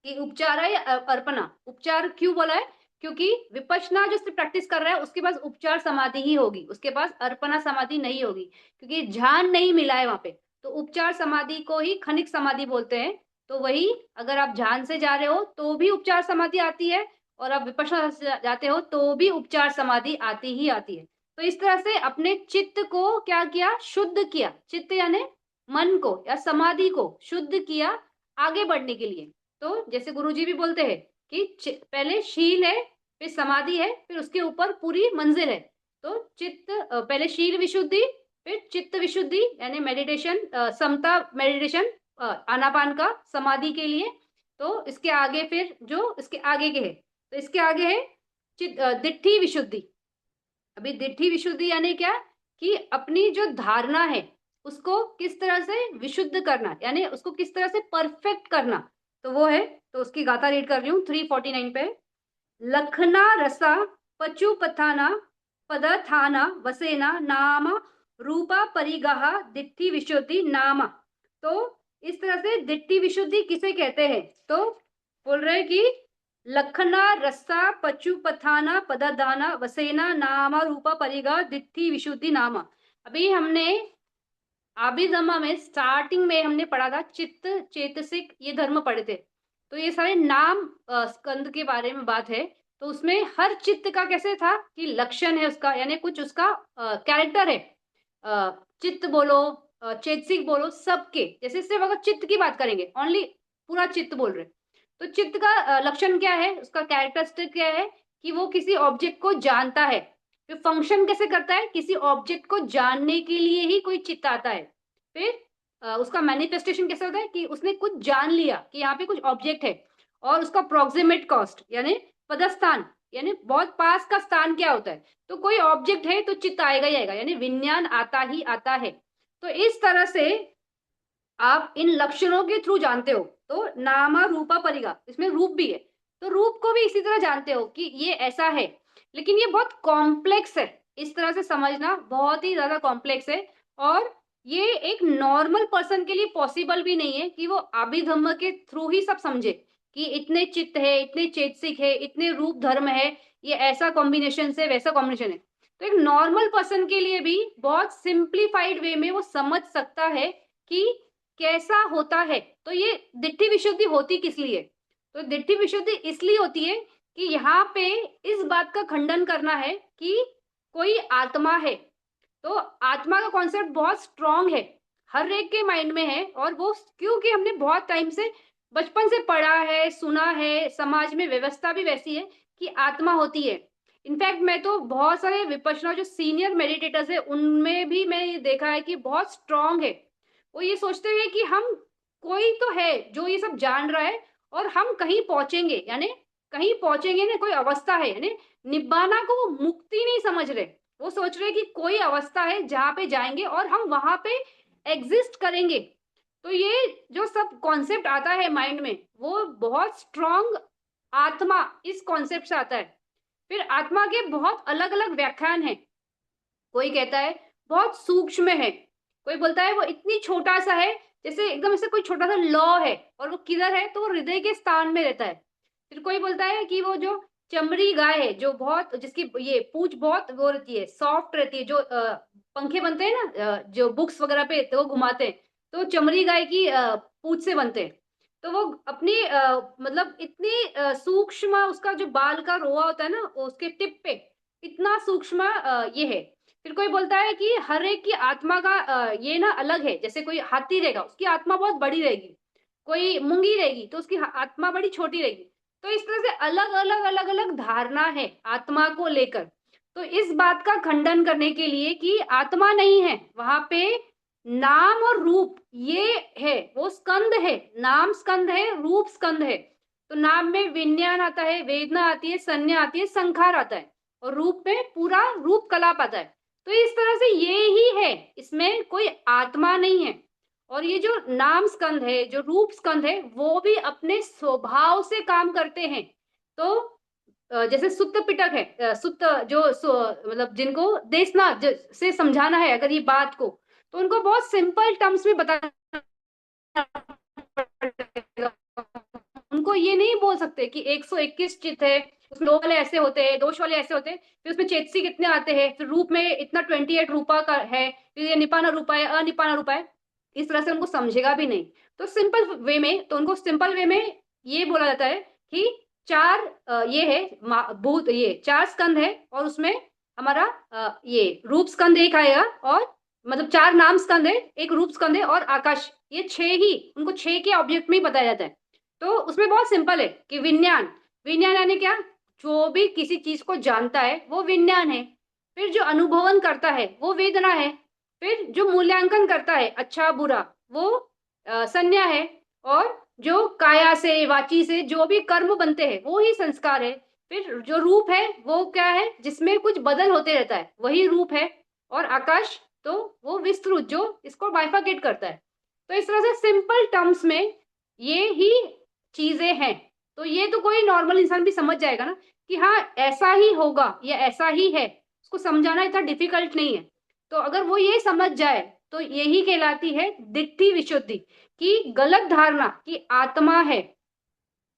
कि उपचार है या अर्पणा। उपचार क्यों बोला है? क्योंकि विपश्यना जो प्रैक्टिस कर रहा है उसके पास उपचार समाधि ही होगी, उसके पास अर्पणा समाधि नहीं होगी, क्योंकि ध्यान नहीं मिला है वहां पे। तो उपचार समाधि को ही खनिक समाधि बोलते हैं। तो वही, अगर आप ध्यान से जा रहे हो तो भी उपचार समाधि आती है, और आप विपश्यना से जाते हो तो भी उपचार समाधि आती ही आती है। तो इस तरह से अपने चित्त को क्या किया? शुद्ध किया। चित्त यानी मन को या समाधि को शुद्ध किया आगे बढ़ने के लिए। तो जैसे गुरुजी भी बोलते हैं कि पहले शील है, फिर समाधि है, फिर उसके ऊपर पूरी मंजिल है। तो चित्त पहले शील विशुद्धि, फिर चित्त विशुद्धि यानी मेडिटेशन, समता मेडिटेशन, आनापान का समाधि के लिए। तो इसके आगे फिर जो इसके आगे के है, तो इसके आगे है दिट्ठी विशुद्धि। अभी दिट्ठी विशुद्धि यानी क्या? कि अपनी जो धारणा है उसको किस तरह से विशुद्ध करना, यानी उसको किस तरह से परफेक्ट करना। तो वो है, तो उसकी गाथा रीड कर रही हूँ 349 पे। लखना रसा पचुपथाना पदथाना वसेना नाम रूपा परिगाह दिट्ठी विशुद्धि नामा। तो इस तरह से दिट्ठी विशुद्धि किसे कहते हैं? तो बोल रहे कि लखना रस्सा पचुपथाना पदधाना वसेना नामा रूपा परिगा दिट्ठी विशुद्धि नामा। अभी हमने अभिधम्मा में स्टार्टिंग में हमने पढ़ा था चित्त चेतसिक ये धर्म पढ़े थे। तो ये सारे नाम स्कंद के बारे में बात है। तो उसमें हर चित्त का कैसे था कि लक्षण है उसका, यानी कुछ उसका कैरेक्टर है। चित्त बोलो, चेतसिक बोलो, सबके जैसे सिर्फ अगर चित्त की बात करेंगे ओनली, पूरा चित्त बोल रहे, तो चित्त का लक्षण क्या है, उसका कैरेक्टरिस्टिक क्या है? कि वो किसी ऑब्जेक्ट को जानता है। फिर फंक्शन कैसे करता है? किसी ऑब्जेक्ट को जानने के लिए ही कोई चित्त आता है। फिर उसका मैनिफेस्टेशन कैसे होता है? कि उसने कुछ जान लिया कि यहाँ पे कुछ ऑब्जेक्ट है। और उसका प्रोक्सिमेट कॉस्ट यानी पदस्थान, यानी बहुत पास का स्थान क्या होता है? तो कोई ऑब्जेक्ट है तो चित्त आएगा ही आएगा, यानी विज्ञान आता ही आता है। तो इस तरह से आप इन लक्षणों के थ्रू जानते हो। तो नामा रूपा परिगा, इसमें रूप भी है, तो रूप को भी इसी तरह जानते हो कि ये ऐसा है। लेकिन ये बहुत कॉम्प्लेक्स है, इस तरह से समझना बहुत ही ज्यादा कॉम्प्लेक्स है। और ये एक नॉर्मल पर्सन के लिए पॉसिबल भी नहीं है कि वो अभिधम्म के थ्रू ही सब समझे कि इतने चित्त है, इतने चेतसिक है, इतने रूप धर्म है, ये ऐसा कॉम्बिनेशन से वैसा कॉम्बिनेशन है। तो एक नॉर्मल पर्सन के लिए भी बहुत सिंप्लीफाइड वे में वो समझ सकता है कि कैसा होता है। तो ये दिट्ठी विशुद्धि होती किस लिए? तो दिट्ठी विशुद्धि इसलिए होती है कि यहाँ पे इस बात का खंडन करना है कि कोई आत्मा है। तो आत्मा का कॉन्सेप्ट बहुत स्ट्रांग है, हर एक के माइंड में है। और वो क्योंकि हमने बहुत टाइम से बचपन से पढ़ा है, सुना है, समाज में व्यवस्था भी वैसी है कि आत्मा होती है। इनफैक्ट मैं तो बहुत सारे विपश्यना जो सीनियर मेडिटेटर्स है उनमें भी मैं ये देखा है कि बहुत स्ट्रांग है। वो ये सोचते हैं कि हम, कोई तो है जो ये सब जान रहा है और हम कहीं पहुंचेंगे, यानी कहीं पहुंचेंगे ना, कोई अवस्था है, यानी निब्बाना को वो मुक्ति नहीं समझ रहे। वो सोच रहे कि कोई अवस्था है जहां पे जाएंगे और हम वहां पे एग्जिस्ट करेंगे। तो ये जो सब कॉन्सेप्ट आता है माइंड में वो बहुत स्ट्रांग आत्मा इस कॉन्सेप्ट से आता है। फिर आत्मा के बहुत अलग अलग व्याख्यान हैं। कोई कहता है बहुत सूक्ष्म है, कोई बोलता है वो इतनी छोटा सा है, जैसे एकदम ऐसे कोई छोटा सा लौ है, और वो किधर है? तो वो हृदय के स्थान में रहता है। फिर कोई बोलता है कि वो जो चमड़ी गाय है, जो बहुत, जिसकी ये पूंछ बहुत वो रहती है, सॉफ्ट रहती है, जो पंखे बनते हैं ना, जो बुक्स वगैरह पे तो वो घुमाते हैं, तो चमड़ी गाय की पूंछ से बनते हैं। तो वो अपनी मतलब इतनी सूक्ष्म, उसका जो बाल का रोआ होता है ना उसके टिप पे, इतना सूक्ष्म ये है। फिर कोई बोलता है कि हर एक की आत्मा का ये ना अलग है, जैसे कोई हाथी रहेगा उसकी आत्मा बहुत बड़ी रहेगी, कोई मूंगी रहेगी तो उसकी आत्मा बड़ी छोटी रहेगी। तो इस तरह से अलग अलग अलग अलग धारणा है आत्मा को लेकर। तो इस बात का खंडन करने के लिए कि आत्मा नहीं है वहां पे, नाम और रूप ये है, वो स्कंद है, नाम स्कंद है, रूप स्कंद है। तो नाम में विज्ञान आता है, वेदना आती है, संज्ञा आती है, संखार आता है, और रूप में पूरा रूप कलाप आता है। तो इस तरह से ये ही है, इसमें कोई आत्मा नहीं है। और ये जो नाम स्कंध है, जो रूप स्कंध है, वो भी अपने स्वभाव से काम करते हैं। तो जैसे सुत्त पिटक है, सुत्त जो मतलब जिनको देशना से समझाना है अगर ये बात को, तो उनको बहुत सिंपल टर्म्स में बताना पड़ेगा। उनको ये नहीं बोल सकते कि 121 चित्त है, उसमें दो वाले ऐसे होते हैं, दोष वाले ऐसे होते हैं, फिर उसमें चेतसी कितने आते हैं, फिर रूप में इतना 28 रूपा का है, फिर ये निपाना रूपा है, अनिपाना रूपा है। इस तरह से उनको समझेगा भी नहीं। तो सिंपल वे में, तो उनको सिंपल वे में ये बोला जाता है कि चार ये है भूत, ये चार स्कंद है, और उसमें हमारा ये रूप स्कंद एक आएगा, और मतलब चार नाम स्कंद है, एक रूप स्कंद है, और आकाश, ये छह ही, उनको छह के ऑब्जेक्ट में ही बताया जाता है। तो उसमें बहुत सिंपल है कि विज्ञान, विज्ञान यानी क्या, जो भी किसी चीज को जानता है वो विज्ञान है। फिर जो अनुभवन करता है वो वेदना है। फिर जो मूल्यांकन करता है अच्छा बुरा, वो संज्ञा है। और जो काया से वाची से जो भी कर्म बनते हैं वो ही संस्कार है। फिर जो रूप है वो क्या है, जिसमें कुछ बदल होते रहता है, वही रूप है। और आकाश, तो वो विस्तृत जो इसको बाइफरकेट करता है। तो इस तरह से सिंपल टर्म्स में ये ही चीजें हैं। तो ये तो कोई नॉर्मल इंसान भी समझ जाएगा ना कि हाँ ऐसा ही होगा या ऐसा ही है, उसको समझाना इतना डिफिकल्ट नहीं है। तो अगर वो ये समझ जाए तो यही कहलाती है दिट्ठी विशुद्धि, कि गलत धारणा कि आत्मा है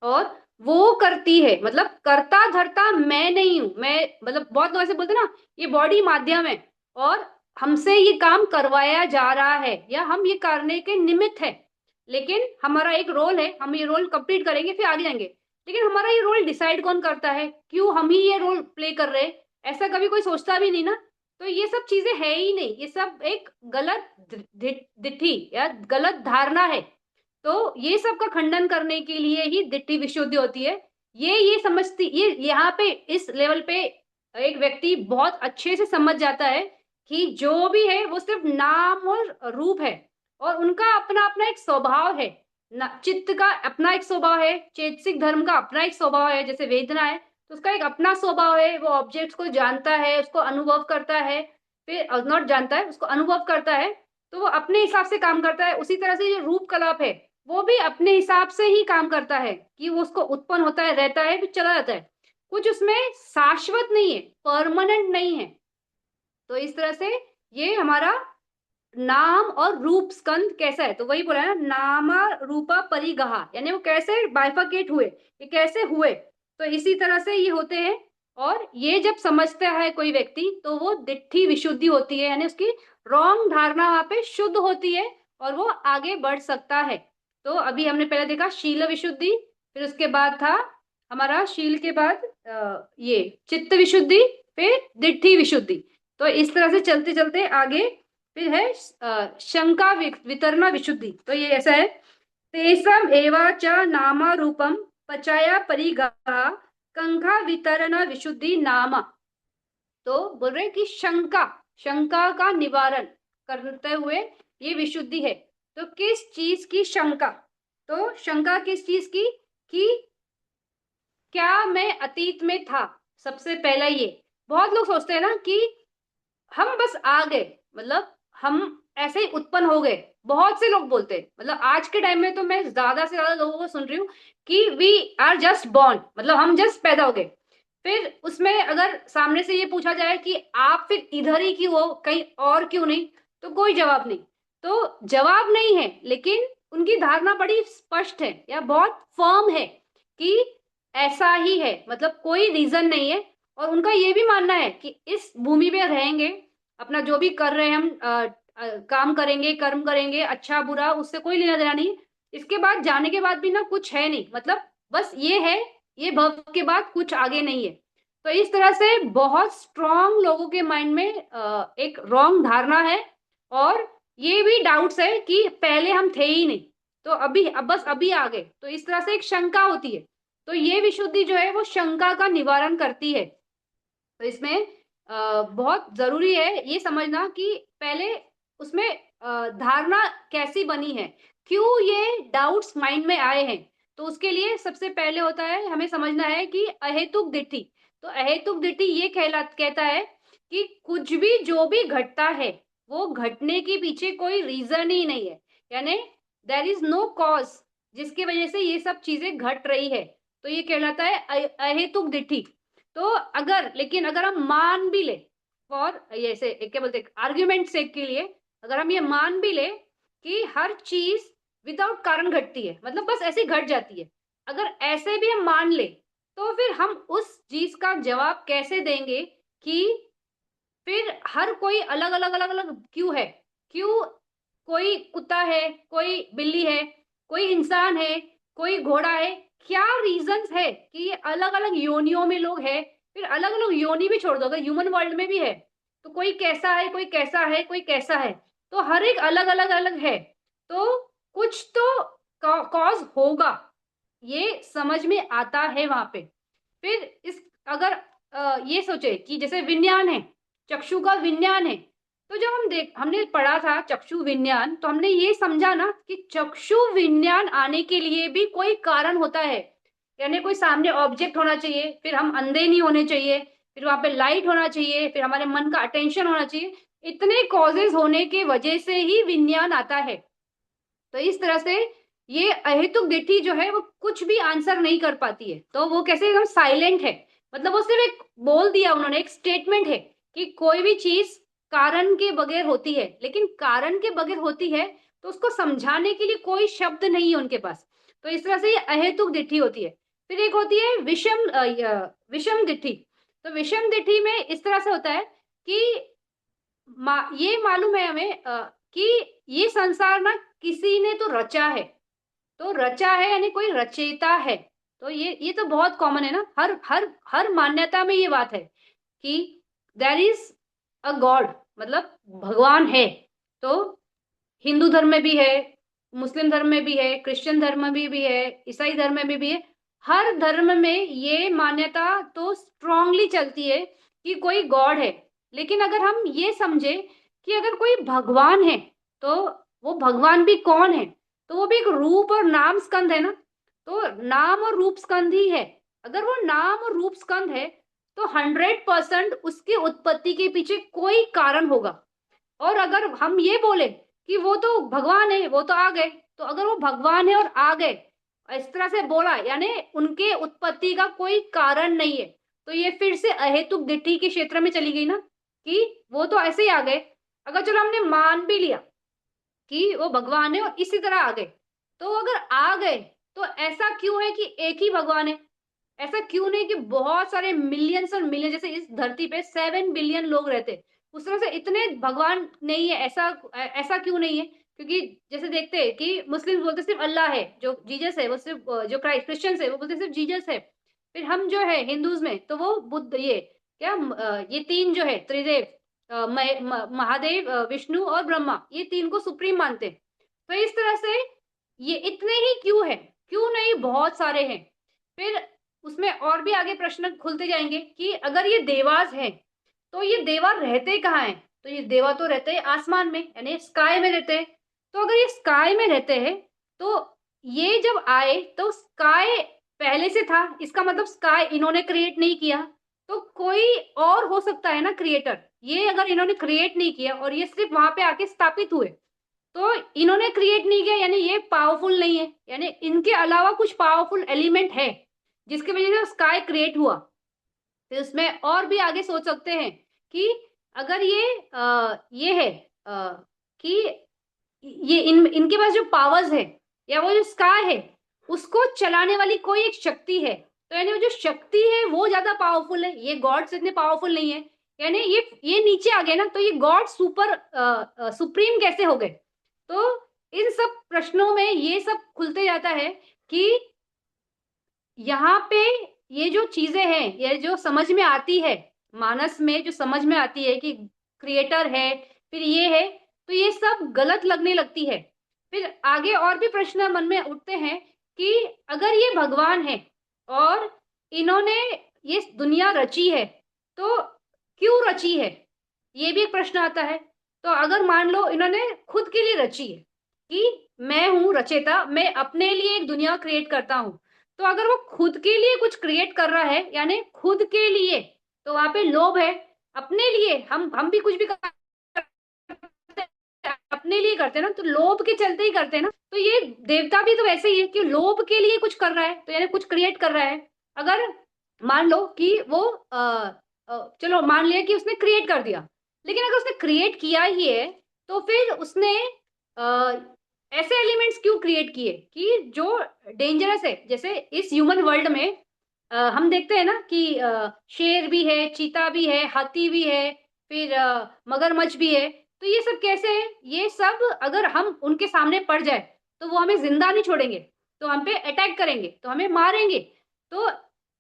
और वो करती है, मतलब करता धरता मैं नहीं हूं, मैं मतलब बहुत लोग ऐसे बोलते हैं ना, ये बॉडी माध्यम है और हमसे ये काम करवाया जा रहा है या हम ये करने के निमित्त है, लेकिन हमारा एक रोल है, हम ये रोल कंप्लीट करेंगे फिर आगे जाएंगे। लेकिन हमारा ये रोल डिसाइड कौन करता है, क्यों हम ही ये रोल प्ले कर रहे हैं, ऐसा कभी कोई सोचता भी नहीं ना। तो ये सब चीजें है ही नहीं, ये सब एक गलत दिट्ठी या गलत धारणा है। तो ये सब का खंडन करने के लिए ही दिट्ठी विशुद्धि होती है। ये समझती, ये यहाँ पे इस लेवल पे एक व्यक्ति बहुत अच्छे से समझ जाता है कि जो भी है वो सिर्फ नाम और रूप है, और उनका अपना अपना एक स्वभाव है। चित्त का अपना एक स्वभाव है, चेतसिक धर्म का अपना एक स्वभाव है, जैसे वेदना है तो उसका एक अपना स्वभाव है, वो ऑब्जेक्ट्स को जानता है, उसको अनुभव करता है। फिर नॉट जानता है, उसको अनुभव करता है, तो वो अपने हिसाब से काम करता है। उसी तरह से जो रूप कलाप है वो भी अपने हिसाब से ही काम करता है, कि वो उसको उत्पन्न होता है, रहता है, फिर चला जाता है। कुछ उसमें शाश्वत नहीं है, परमानेंट नहीं है। तो इस तरह से ये हमारा नाम और रूप स्कंद कैसा है, तो वही बोला है ना, नामा रूपा परिगहा, यानी वो कैसे बाइफरकेट हुए, ये कैसे हुए। तो इसी तरह से ये होते हैं। और ये जब समझता है कोई व्यक्ति तो वो दिट्ठी विशुद्धि होती है, यानी उसकी रॉन्ग धारणा वहां पे शुद्ध होती है और वो आगे बढ़ सकता है। तो अभी हमने पहले देखा शील विशुद्धि, फिर उसके बाद था हमारा शील के बाद ये चित्त विशुद्धि, फिर दिट्ठी विशुद्धि। तो इस तरह से चलते चलते आगे फिर है शंका वितरणा विशुद्धि। तो ये ऐसा है, तेषाम एवा च नामा रूपम पचाया परिगा कंघा वितरण विशुद्धि नामा। तो बोल रहे कि शंका, शंका का निवारण करते हुए ये विशुद्धि है। तो किस चीज की शंका, तो शंका किस चीज की, कि क्या मैं अतीत में था, सबसे पहला ये। बहुत लोग सोचते हैं ना कि हम बस आ गए, मतलब हम ऐसे ही उत्पन्न हो गए। बहुत से लोग बोलते हैं, मतलब आज के टाइम में तो मैं ज्यादा से ज्यादा लोगों को सुन रही हूँ कि वी आर जस्ट बॉर्न, मतलब हम जस्ट पैदा हो गए। फिर उसमें अगर सामने से ये पूछा जाए कि आप फिर इधर ही क्यों हो, कहीं और क्यों नहीं, तो कोई जवाब नहीं। तो जवाब नहीं है, लेकिन उनकी धारणा बड़ी स्पष्ट है या बहुत फर्म है कि ऐसा ही है, मतलब कोई रीजन नहीं है। और उनका ये भी मानना है कि इस भूमि पे रहेंगे, अपना जो भी कर रहे हैं हम काम करेंगे, कर्म करेंगे, अच्छा बुरा, उससे कोई लेना देना नहीं। इसके बाद जाने के बाद भी ना कुछ है नहीं, मतलब बस ये है, ये भव के बाद कुछ आगे नहीं है। तो इस तरह से बहुत स्ट्रांग लोगों के माइंड में एक रॉन्ग धारणा है। और ये भी डाउट्स है कि पहले हम थे ही नहीं, तो अभी अब बस अभी आ गए, तो इस तरह से एक शंका होती है। तो ये विशुद्धि जो है वो शंका का निवारण करती है। तो इसमें बहुत जरूरी है ये समझना कि पहले उसमें धारणा कैसी बनी है, क्यों ये डाउट्स माइंड में आए हैं। तो उसके लिए सबसे पहले होता है हमें समझना है कि अहेतुक दिट्ठी। तो अहेतुक दिट्ठी ये कहता है कि कुछ भी जो भी घटता है वो घटने के पीछे कोई रीजन ही नहीं है, यानी देयर इज नो कॉज जिसकी वजह से ये सब चीजें घट रही है। तो ये कहलाता है अहेतुक दिट्ठी। तो लेकिन अगर हम मान भी ले, और ऐसे क्या बोलते आर्ग्यूमेंट सेक के लिए, अगर हम ये मान भी ले कि हर चीज विदाउट कारण घटती है, मतलब बस ऐसे ही घट जाती है, अगर ऐसे भी हम मान ले, तो फिर हम उस चीज का जवाब कैसे देंगे कि फिर हर कोई अलग अलग अलग अलग क्यों है? क्यों कोई कुत्ता है, कोई बिल्ली है, कोई इंसान है, कोई घोड़ा है? क्या रीजंस है कि ये अलग अलग योनियों में लोग हैं? फिर अलग अलग योनि भी छोड़ दो, अगर ह्यूमन वर्ल्ड में भी है तो कोई कैसा है, कोई कैसा है, कोई कैसा है, तो हर एक अलग अलग अलग है। तो कुछ तो कॉज होगा, ये समझ में आता है वहां पे। फिर इस अगर ये सोचे कि जैसे विज्ञान है, चक्षु का विज्ञान है, तो जब हमने पढ़ा था चक्षु विज्ञान, तो हमने ये समझा ना कि चक्षु विज्ञान आने के लिए भी कोई कारण होता है, यानी कोई सामने ऑब्जेक्ट होना चाहिए, फिर हम अंधे नहीं होने चाहिए, फिर वहां पे लाइट होना चाहिए, फिर हमारे मन का अटेंशन होना चाहिए। इतने कॉजेज होने के वजह से ही विज्ञान आता है। तो इस तरह से ये अहेतुक दिट्ठी जो है वो कुछ भी आंसर नहीं कर पाती है, तो वो कैसे एकदम साइलेंट है, मतलब वो सिर्फ एक बोल दिया उन्होंने, एक स्टेटमेंट है कि कोई भी चीज कारण के बगैर होती है, लेकिन कारण के बगैर होती है तो उसको समझाने के लिए कोई शब्द नहीं है उनके पास। तो इस तरह से ये अहेतुक दिट्ठी होती है। फिर एक होती है विषम दिट्ठी। तो विषम दिट्ठी में इस तरह से होता है कि ये मालूम है हमें कि ये संसार ना किसी ने तो रचा है, तो रचा है यानी कोई रचयिता है। तो ये तो बहुत कॉमन है ना, हर हर हर मान्यता में ये बात है कि देयर इज अ गॉड, मतलब भगवान है। तो हिंदू धर्म में भी है, मुस्लिम धर्म में भी है, क्रिश्चियन धर्म में भी है, ईसाई धर्म में भी है। हर धर्म में ये मान्यता तो स्ट्रांगली चलती है कि कोई गॉड है। लेकिन अगर हम ये समझे कि अगर कोई भगवान है, तो वो भगवान भी कौन है? तो वो भी एक रूप और नाम स्कंद है ना, तो नाम और रूप स्कंद ही है। अगर वो नाम और रूप स्कंद है तो 100% उसकी उत्पत्ति के पीछे कोई कारण होगा। और अगर हम ये बोले कि वो तो भगवान है, वो तो आ गए, तो अगर वो भगवान है और आ गए, इस तरह से बोला, यानी उनके उत्पत्ति का कोई कारण नहीं है, तो ये फिर से अहेतुक दिट्ठी के क्षेत्र में चली गई ना, कि वो तो ऐसे ही आ गए। अगर चलो हमने मान भी लिया कि वो भगवान है और इसी तरह आ गए, तो अगर आ गए तो ऐसा क्यों है कि एक ही भगवान है? ऐसा क्यों नहीं कि बहुत सारे मिलियंस और मिलियन, जैसे इस धरती पे 7 बिलियन लोग रहते, उस तरह से इतने भगवान नहीं है? ऐसा ऐसा क्यों नहीं है? क्योंकि जैसे देखते हैं कि मुस्लिम बोलते सिर्फ अल्लाह है, जो जीसस है वो सिर्फ जो क्राइस्ट, क्रिश्चियंस है वो बोलते सिर्फ जीसस है। फिर हम जो है हिंदूज में तो वो बुद्ध, ये क्या ये तीन जो है त्रिदेव, महादेव, विष्णु और ब्रह्मा, ये तीन को सुप्रीम मानते हैं। तो इस तरह से ये इतने ही क्यों है? क्यों नहीं बहुत सारे हैं। फिर उसमें और भी आगे प्रश्न खुलते जाएंगे कि अगर ये देवास है तो ये देवा रहते कहाँ हैं? तो ये देवा तो रहते हैं आसमान में, यानी स्काई में रहते हैं। तो अगर ये स्काई में रहते हैं तो ये जब आए तो स्काई पहले से था, इसका मतलब स्काई इन्होंने क्रिएट नहीं किया, तो कोई और हो सकता है ना क्रिएटर। ये अगर इन्होंने क्रिएट नहीं किया और ये सिर्फ वहां पे आके स्थापित हुए, तो इन्होंने क्रिएट नहीं किया यानी ये पावरफुल नहीं है, यानी इनके अलावा कुछ पावरफुल एलिमेंट है जिसकी वजह से स्काई क्रिएट हुआ। फिर उसमें और भी आगे सोच सकते हैं कि अगर ये है कि ये इनके पास जो पावर्स है या वो जो स्काई है उसको चलाने वाली कोई एक शक्ति है, तो यानी वो जो शक्ति है वो ज्यादा पावरफुल है, ये गॉड्स इतने पावरफुल नहीं है। यानी ये नीचे आ गए ना, तो ये गॉड सुप्रीम कैसे हो गए? तो इन सब प्रश्नों में ये सब खुलते जाता है कि यहाँ पे ये जो चीजें हैं, ये जो समझ में आती है, मानस में जो समझ में आती है कि क्रिएटर है, फिर ये है, तो ये सब गलत लगने लगती है। फिर आगे और भी प्रश्न मन में उठते हैं कि अगर ये भगवान है और इन्होंने ये दुनिया रची है, तो क्यों रची है? ये भी एक प्रश्न आता है। तो अगर मान लो इन्होंने खुद के लिए रची है कि मैं हूं रचेता, मैं अपने लिए एक दुनिया क्रिएट करता हूं, तो अगर वो खुद के लिए कुछ क्रिएट कर रहा है यानी खुद के लिए, तो वहां पे लोभ है। अपने लिए हम भी कुछ भी करते हैं, अपने लिए करते हैं ना, तो लोभ के चलते ही करते हैं ना। तो ये देवता भी तो वैसे ही है कि लोभ के लिए कुछ कर रहा है, तो यानी कुछ क्रिएट कर रहा है। अगर मान लो कि वो चलो मान लिया कि उसने क्रिएट कर दिया, लेकिन अगर उसने क्रिएट किया ही है, तो फिर उसने अ, ऐसे एलिमेंट्स क्यों क्रिएट किए कि जो डेंजरस है। जैसे इस ह्यूमन वर्ल्ड में हम देखते हैं ना कि शेर भी है, चीता भी है, हाथी भी है, फिर मगरमच्छ भी है। तो ये सब कैसे है? ये सब अगर हम उनके सामने पड़ जाए तो वो हमें जिंदा नहीं छोड़ेंगे, तो हम पे अटैक करेंगे, तो हमें मारेंगे। तो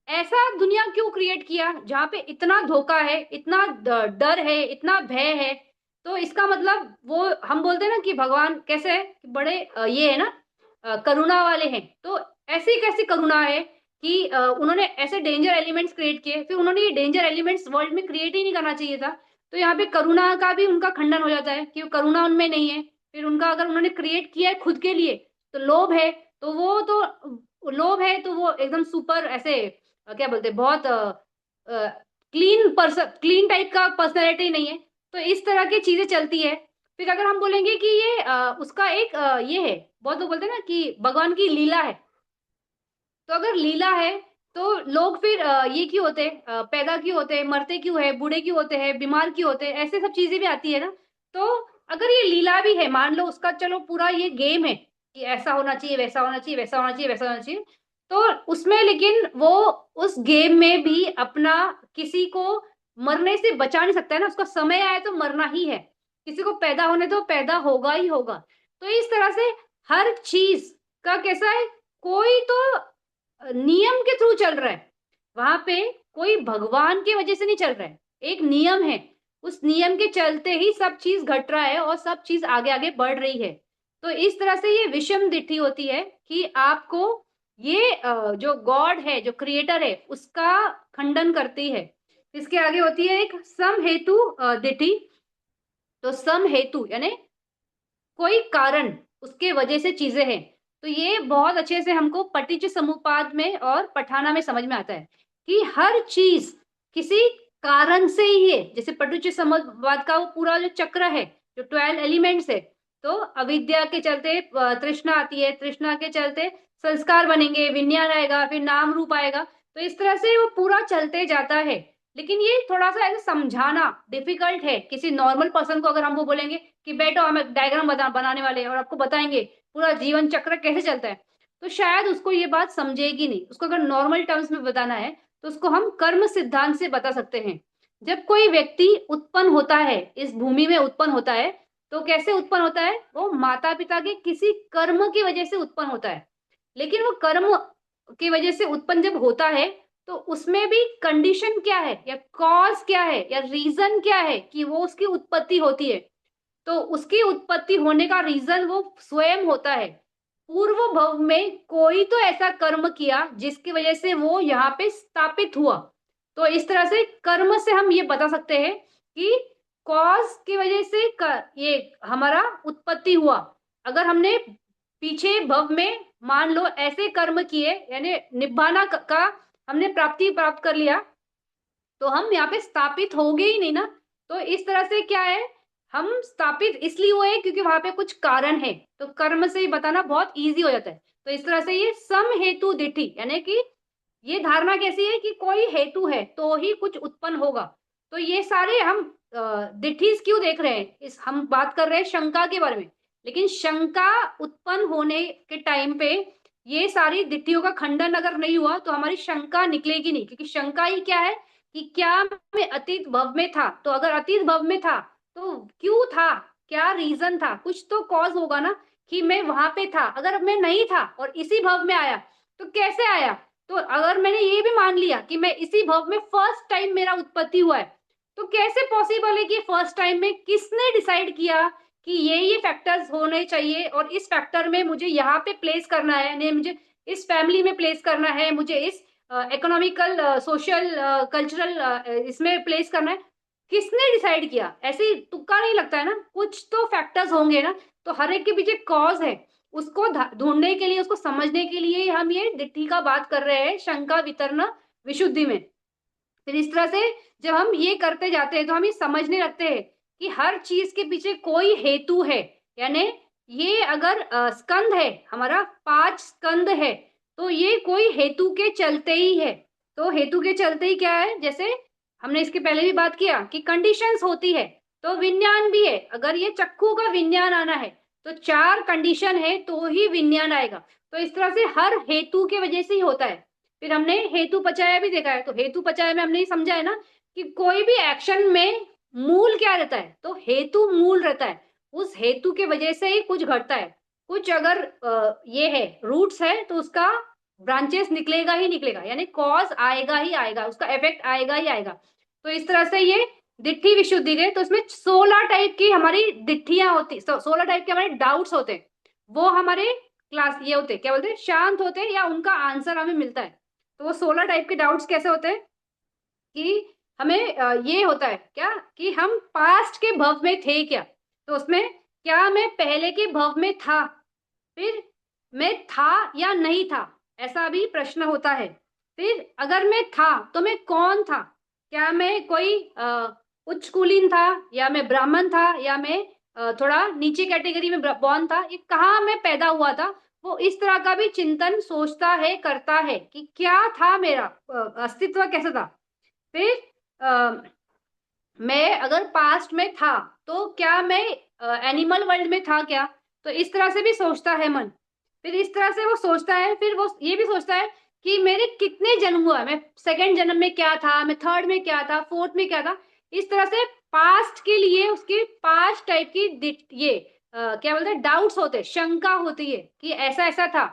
ऐसा दुनिया क्यों क्रिएट किया जहाँ पे इतना धोखा है, इतना डर है, इतना भय है। तो इसका मतलब वो हम बोलते हैं ना कि भगवान कैसे है कि बड़े ये है ना करुणा वाले हैं। तो ऐसी कैसी करुणा है कि उन्होंने ऐसे डेंजर एलिमेंट्स क्रिएट किए, फिर उन्होंने ये डेंजर एलिमेंट्स वर्ल्ड में क्रिएट ही नहीं करना चाहिए था। तो यहाँ पे करुणा का भी उनका खंडन हो जाता है कि वो करुणा उनमें नहीं है। फिर उनका अगर उन्होंने क्रिएट किया है खुद के लिए, तो लोभ है। तो वो तो लोभ है, तो वो एकदम सुपर ऐसे क्या बोलते हैं, बहुत क्लीन टाइप का पर्सनैलिटी नहीं है। तो इस तरह की चीजें चलती है। फिर अगर हम बोलेंगे कि ये उसका एक ये है, बहुत लोग बोलते हैं ना कि भगवान की लीला है। तो अगर लीला है, तो लोग फिर ये क्यों होते हैं, पैदा क्यों होते हैं, मरते क्यों है, बूढ़े क्यों होते हैं, बीमार क्यों होते हैं, ऐसे सब चीजें भी आती है ना। तो अगर ये लीला भी है, मान लो उसका चलो पूरा ये गेम है कि ऐसा होना चाहिए, वैसा होना चाहिए, वैसा होना चाहिए, वैसा होना चाहिए। तो उसमें लेकिन वो उस गेम में भी अपना किसी को मरने से बचा नहीं सकता है ना। उसका समय आया तो मरना ही है, किसी को पैदा होने तो पैदा होगा ही होगा। तो इस तरह से हर चीज का कैसा है, कोई तो नियम के थ्रू चल रहा है। वहां पे कोई भगवान की वजह से नहीं चल रहा है, एक नियम है। उस नियम के चलते ही सब चीज घट रहा है और सब चीज आगे आगे बढ़ रही है। तो इस तरह से ये विषम दिट्ठी होती है कि आपको ये जो गॉड है, जो क्रिएटर है, उसका खंडन करती है। इसके आगे होती है एक सम हेतु दिट्ठी। तो सम हेतु यानी कोई कारण, उसके वजह से चीजें हैं। तो ये बहुत अच्छे से हमको पटीच समुपाद में और पठाना में समझ में आता है कि हर चीज किसी कारण से ही है। जैसे पटीच समुपाद का वो पूरा जो चक्र है, जो 12 एलिमेंट्स है, तो अविद्या के चलते तृष्णा आती है, तृष्णा के चलते संस्कार बनेंगे, विज्ञान आएगा, फिर नाम रूप आएगा। तो इस तरह से वो पूरा चलते जाता है। लेकिन ये थोड़ा सा ऐसे समझाना डिफिकल्ट है किसी नॉर्मल पर्सन को। अगर हम वो बोलेंगे कि बैठो हमें डायग्राम बनाने वाले हैं और आपको बताएंगे पूरा जीवन चक्र कैसे चलता है, तो शायद उसको ये बात समझेगी नहीं। उसको अगर नॉर्मल टर्म्स में बताना है, तो उसको हम कर्म सिद्धांत से बता सकते हैं। जब कोई व्यक्ति उत्पन्न होता है, इस भूमि में उत्पन्न होता है, तो कैसे उत्पन्न होता है? वो माता पिता के किसी कर्म की वजह से उत्पन्न होता है। लेकिन वो कर्म की वजह से उत्पन्न जब होता है, तो उसमें भी कंडीशन क्या है, या कॉज क्या है, या रीजन क्या है कि वो उसकी उत्पत्ति होती है। तो उसकी उत्पत्ति होने का रीजन वो स्वयं होता है। पूर्व भव में कोई तो ऐसा कर्म किया जिसकी वजह से वो यहाँ पे स्थापित हुआ। तो इस तरह से कर्म से हम ये बता सकते हैं कि कॉज की वजह से ये हमारा उत्पत्ति हुआ। अगर हमने पीछे भव में मान लो ऐसे कर्म किए, यानी निब्बाना का हमने प्राप्ति प्राप्त कर लिया, तो हम यहाँ पे स्थापित हो गए ही नहीं ना। तो इस तरह से क्या है, हम स्थापित इसलिए हुए क्योंकि वहां पे कुछ कारण है। तो कर्म से ही बताना बहुत इजी हो जाता है। तो इस तरह से ये सम हेतु दिठि, यानी कि ये धारणा कैसी है कि कोई हेतु है तो ही कुछ उत्पन्न होगा। तो ये सारे हम दिठीज क्यों देख रहे हैं, इस हम बात कर रहे हैं शंका के बारे में। लेकिन शंका उत्पन्न होने के टाइम पे ये सारी दिट्ठियों का खंडन अगर नहीं हुआ, तो हमारी शंका निकलेगी नहीं। क्योंकि शंका ही क्या है कि क्या मैं अतीत भव में था? तो अगर अतीत भव में था, तो क्यों था, क्या रीजन था? कुछ तो कॉज होगा ना कि मैं वहां पे था। अगर मैं नहीं था और इसी भव में आया, तो कैसे आया? तो अगर मैंने ये भी मान लिया कि मैं इसी भव में फर्स्ट टाइम मेरा उत्पत्ति हुआ है, तो कैसे पॉसिबल है कि फर्स्ट टाइम में किसने डिसाइड किया कि ये फैक्टर्स होने चाहिए और इस फैक्टर में मुझे यहाँ पे प्लेस करना है, नहीं मुझे इस फैमिली में प्लेस करना है, मुझे इस इकोनॉमिकल सोशल कल्चरल इसमें प्लेस करना है? किसने डिसाइड किया? ऐसे ही तुक्का नहीं लगता है ना, कुछ तो फैक्टर्स होंगे ना। तो हर एक के पीछे कॉज है। उसको ढूंढने के लिए, उसको समझने के लिए हम ये दिट्ठी का बात कर रहे हैं शंका वितरण विशुद्धि में। फिर इस तरह से जब हम ये करते जाते हैं तो हम ये समझने लगते हैं कि हर चीज के पीछे कोई हेतु है। यानी ये अगर स्कंद है, हमारा 5 स्कंद है, तो ये कोई हेतु के चलते ही है। तो हेतु के चलते ही क्या है, जैसे हमने इसके पहले भी बात किया कि कंडीशंस होती है, तो विज्ञान भी है। अगर ये चक्कू का विज्ञान आना है तो 4 कंडीशन है तो ही विज्ञान आएगा। तो इस तरह से हर हेतु के वजह से ही होता है। फिर हमने हेतु पचाया भी देखा है, तो हेतु पचाया में हमने ये समझा है ना कि कोई भी एक्शन में मूल क्या रहता है, तो हेतु मूल रहता है। उस हेतु के वजह से ही कुछ घटता है। कुछ अगर ये है रूट्स है तो उसका ब्रांचेस निकलेगा ही निकलेगा, यानी कॉज आएगा ही आएगा, उसका इफेक्ट आएगा ही आएगा। तो इस तरह से ये दिट्ठी विशुद्धि के, तो इसमें 16 टाइप की हमारी दिट्ठियां होती, 16 टाइप के हमारे डाउट्स होते हैं। वो हमारे क्लास ये होते हैं, क्या बोलते हैं, शांत होते हैं, या उनका आंसर हमें मिलता है। तो वो 16 टाइप के डाउट्स कैसे होते हैं कि हमें ये होता है क्या कि हम पास्ट के भव में थे क्या, तो उसमें क्या मैं पहले के भव में था, फिर मैं था या नहीं था, ऐसा भी प्रश्न होता है। फिर अगर मैं था तो मैं कौन था, क्या मैं कोई उच्च कुलीन था, या मैं ब्राह्मण था, या मैं थोड़ा नीचे कैटेगरी में बॉर्न था, ये कहाँ मैं पैदा हुआ था। वो इस तरह का भी चिंतन सोचता है, करता है कि क्या था, मेरा अस्तित्व कैसा था। फिर मैं अगर पास्ट में था तो क्या मैं एनिमल वर्ल्ड में था क्या, तो इस तरह से भी सोचता है मन। फिर इस तरह से वो सोचता है, फिर वो ये भी सोचता है कि मेरे कितने जन्म हुआ, मैं सेकंड जन्म में क्या था, मैं थर्ड में क्या था, फोर्थ में क्या था। इस तरह से पास्ट के लिए उसकी 5 टाइप की ये क्या बोलते हैं डाउट्स होते हैं, शंका होती है कि ऐसा ऐसा था।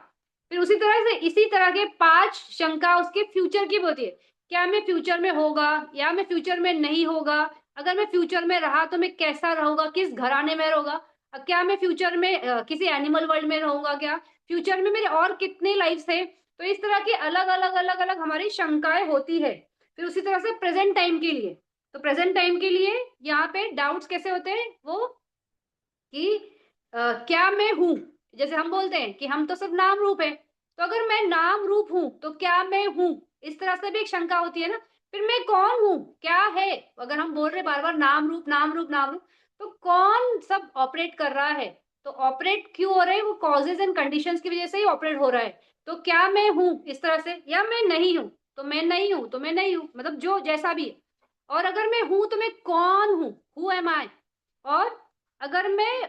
फिर उसी तरह से इसी तरह के 5 शंका उसके फ्यूचर की भी होती है, क्या मैं फ्यूचर में होगा या मैं फ्यूचर में नहीं होगा, अगर मैं फ्यूचर में रहा तो मैं कैसा रहूंगा, किस घराने में रहूंगा, क्या मैं फ्यूचर में किसी एनिमल वर्ल्ड में रहूंगा, क्या फ्यूचर में मेरे और कितने लाइफ्स है। तो इस तरह की अलग अलग अलग अलग हमारी शंकाएं होती है। फिर उसी तरह से प्रेजेंट टाइम के लिए, तो प्रेजेंट टाइम के लिए यहाँ पे डाउट्स कैसे होते हैं वो कि क्या मैं हूं, जैसे हम बोलते हैं कि हम तो सिर्फ नाम रूप है, तो अगर मैं नाम रूप हूं तो क्या मैं हूं, इस तरह से भी एक शंका होती है ना। फिर मैं कौन हूं, क्या है, अगर हम बोल रहे बार बार नाम रूप नाम रूप नाम रूप, तो कौन सब ऑपरेट कर रहा है, तो ऑपरेट क्यों हो रहे हैं, वो कॉजेज एंड कंडीशंस की वजह से ही ऑपरेट हो रहा है। तो क्या मैं हूं इस तरह से, या मैं नहीं हूं तो मैं नहीं हूं, तो मैं नहीं हूं, मतलब जो जैसा भी है। और अगर मैं हूं तो मैं कौन हूं, हु एम आई। और अगर मैं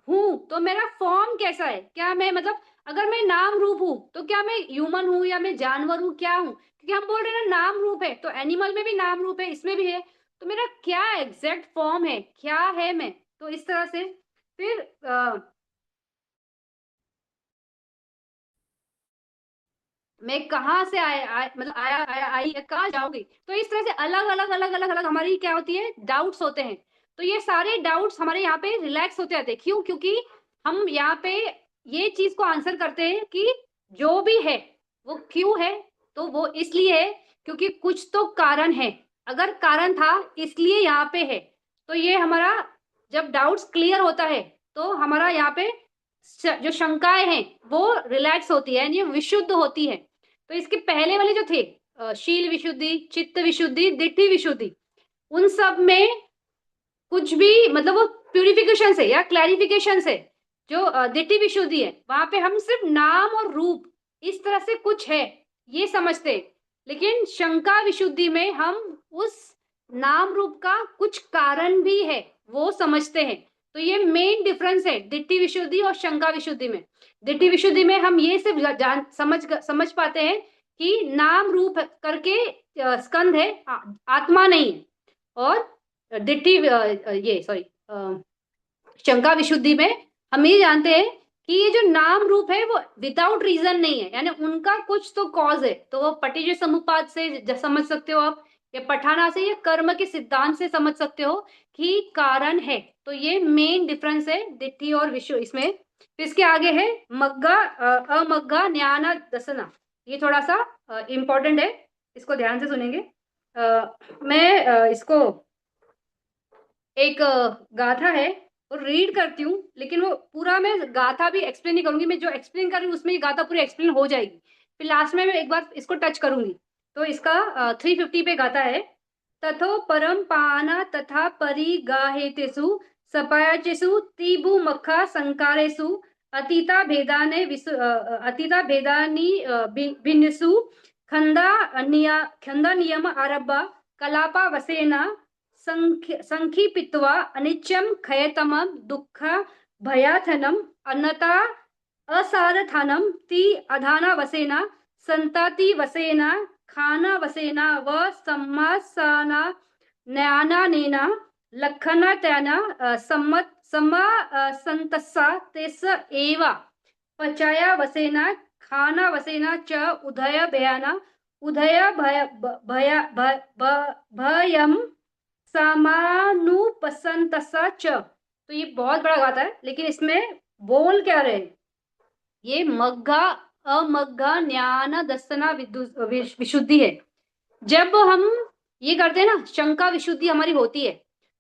हूं तो मेरा फॉर्म कैसा है, क्या मैं मतलब अगर मैं नाम रूप हूं तो क्या मैं ह्यूमन हूं या मैं जानवर हूं, क्या हूं, क्योंकि हम बोल रहे हैं ना नाम रूप है, तो एनिमल में भी नाम रूप है, इसमें भी है। तो मेरा क्या एग्जैक्ट फॉर्म है, क्या है मैं, तो इस तरह से फिर मैं कहाँ से मतलब आया आई कहाँ जाऊंगी। तो इस तरह से अलग अलग अलग अलग अलग हमारी क्या होती है डाउट्स होते हैं। तो ये सारे डाउट्स हमारे यहाँ पे रिलैक्स होते जाते हैं, क्यों, क्योंकि हम यहाँ पे ये चीज को आंसर करते हैं कि जो भी है वो क्यों है, तो वो इसलिए है क्योंकि कुछ तो कारण है। अगर कारण था इसलिए यहाँ पे है, तो ये हमारा जब डाउट्स क्लियर होता है तो हमारा यहाँ पे जो शंकाएं हैं वो रिलैक्स होती है, यानी विशुद्ध होती है। तो इसके पहले वाले जो थे शील विशुद्धि, चित्त विशुद्धि, दिट्ठि विशुद्धि, उन सब में कुछ भी मतलब वो प्यूरिफिकेशन से या क्लैरिफिकेशन से, जो दिट्ठि विशुद्धि है वहां पे हम सिर्फ नाम और रूप इस तरह से कुछ है ये समझते हैं। लेकिन शंका विशुद्धि में हम उस नाम रूप का कुछ कारण भी है वो समझते हैं। तो ये मेन डिफरेंस है दिट्ठि विशुद्धि और शंका विशुद्धि में। दिट्ठि विशुद्धि में हम ये सिर्फ जान समझ पाते हैं कि नाम रूप करके स्कंध है, आत्मा नहीं है। और दिट्ठी ये सॉरी शंका विशुद्धि में हम ये जानते हैं कि ये जो नाम रूप है वो विदाउट रीजन नहीं है, यानी उनका कुछ तो कॉज है। तो वो पटिज समुपाद से समझ सकते हो आप, या पठाना से या कर्म के सिद्धांत से समझ सकते हो कि कारण है। तो ये मेन डिफरेंस है दिट्ठी और विशु इसमें। फिर इसके आगे है मग्गा अमग्गा ज्ञान दसना, ये थोड़ा सा इंपॉर्टेंट है, इसको ध्यान से सुनेंगे। मैं इसको एक गाथा है वो रीड करती हूँ, लेकिन वो पूरा मैं गाथा भी एक्सप्लेन नहीं करूंगी, मैं जो एक्सप्लेन कर रही हूँ उसमें ये गाथा पूरी एक्सप्लेन हो जाएगी। फिर लास्ट में मैं एक बार इसको टच करूंगी। तो इसका 350 पे गाता है। तथो परम पाना तथा परिगाहेतेषु सपायाचेषु तीबु मखा संकारेषु अतीता भेदाने अतीता भेदानि भिन्नसु खंदा नियम आरब्बा कलापा वसेना संखिपित्वा अनित्यं खयतमं दुःख भयाथनम अन्नता असारथानम ती अधाना वसेना संताति वसेना खाना वसेना व सम्मासाना न्याना नेना लखना त्याना सम्मत सम्मा संतस्सा तेस एवा पचाया वसेना खाना वसेना च उदय भयाना उदय भयम समानुपसंतसा च। तो ये बहुत बड़ा गाथा है, लेकिन इसमें बोल क्या रहे हैं, ये मग्गा अमग्गा ज्ञान दर्शना विशुद्धि है। जब हम ये करते हैं ना, शंका विशुद्धि हमारी होती है,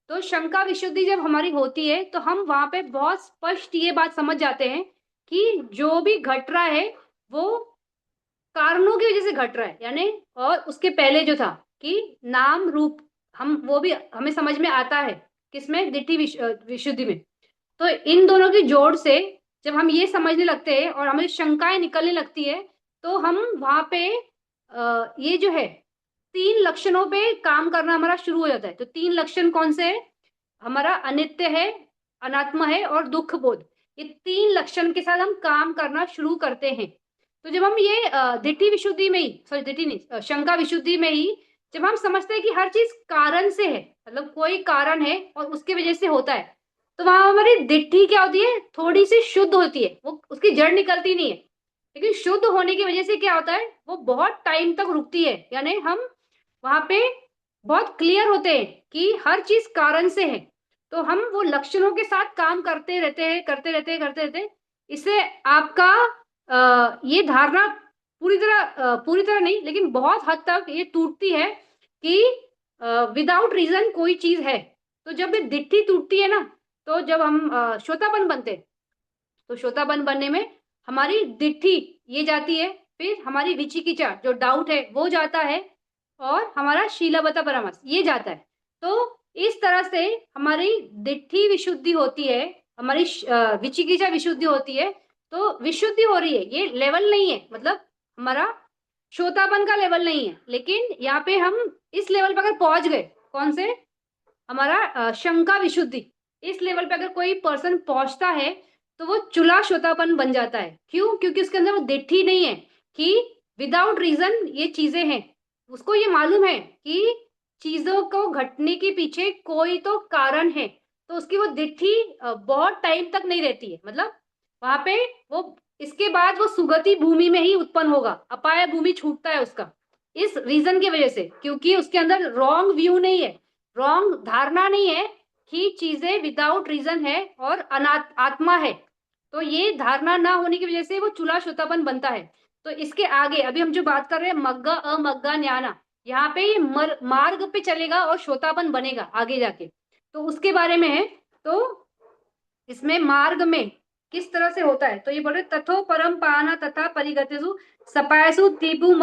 तो शंका विशुद्धि जब हमारी होती है तो हम वहां पे बहुत स्पष्ट ये बात समझ जाते हैं कि जो भी घट रहा है वो कारणों की वजह से घट रहा है, यानी और उसके पहले जो था कि नाम रूप, हम वो भी हमें समझ में आता है किसमें, दिट्ठी विशुद्धि में। तो इन दोनों की जोड़ से जब हम ये समझने लगते हैं और हमें शंकाएं निकलने लगती है, तो हम वहां पे ये जो है 3 लक्षणों पे काम करना हमारा शुरू हो जाता है। तो 3 लक्षण कौन से है, हमारा अनित्य है, अनात्मा है और दुख बोध। ये 3 लक्षण के साथ हम काम करना शुरू करते हैं। तो जब हम ये दिट्ठी विशुद्धि में ही, सॉरी दिट्ठी नहीं, शंका विशुद्धि में ही जब हम समझते हैं कि हर चीज कारण से है, मतलब कोई कारण है और उसकी वजह से होता है, तो वहां हमारी दिट्ठी क्या होती है, थोड़ी सी शुद्ध होती है, वो उसकी जड़ निकलती नहीं है। लेकिन शुद्ध होने की वजह से क्या होता है, वो बहुत टाइम तक रुकती है, यानी हम वहां पे बहुत क्लियर होते हैं कि हर चीज कारण से है। तो हम वो लक्षणों के साथ काम करते रहते हैं, करते रहते हैं। इससे आपका ये धारणा पूरी तरह नहीं, लेकिन बहुत हद तक ये टूटती है कि विदाउट रीजन कोई चीज है। तो जब ये दिट्ठी टूटती है ना, तो जब हम श्रोतापन बनते, तो श्रोतापन बनने में हमारी दिट्ठी ये जाती है, फिर हमारी विचिकिचा जो डाउट है वो जाता है, और हमारा शीलवता परामर्श ये जाता है। तो इस तरह से हमारी दिट्ठी विशुद्धि होती है, हमारी विचिकिचा विशुद्धि होती है। तो विशुद्धि हो रही है, ये लेवल नहीं है, मतलब हमारा श्रोतापन का लेवल नहीं है, लेकिन यहाँ पे हम इस लेवल पर अगर पहुंच गए, कौन से, हमारा शंका विशुद्धि, इस लेवल पे अगर कोई पर्सन पहुंचता है तो वो चुला श्रोतापन बन जाता है। क्यों, क्योंकि उसके अंदर वो दिट्ठी नहीं है कि विदाउट रीजन ये चीजें हैं। उसको ये मालूम है कि चीजों को घटने के पीछे कोई तो कारण है। तो उसकी वो दिट्ठी बहुत टाइम तक नहीं रहती है, मतलब वहां पे वो इसके बाद वो सुगति भूमि में ही उत्पन्न होगा, अपाय भूमि छूटता है उसका, इस रीजन की वजह से, क्योंकि उसके अंदर रॉन्ग व्यू नहीं है, रॉन्ग धारणा नहीं है कि चीजें विदाउट रीजन है और अनात् आत्मा है। तो ये धारणा ना होने की वजह से वो चूल्हा श्रोतापन बनता है। तो इसके आगे अभी हम जो बात कर रहे हैं मग्गा अमग्गा ज्ञाना, यहाँ पे ये मार्ग पे चलेगा और श्रोतापन बनेगा आगे जाके, तो उसके बारे में है। तो इसमें मार्ग में किस तरह से होता है, तो ये बोले तथो परम पाना तथा परिगतेषु सपायसु तिबु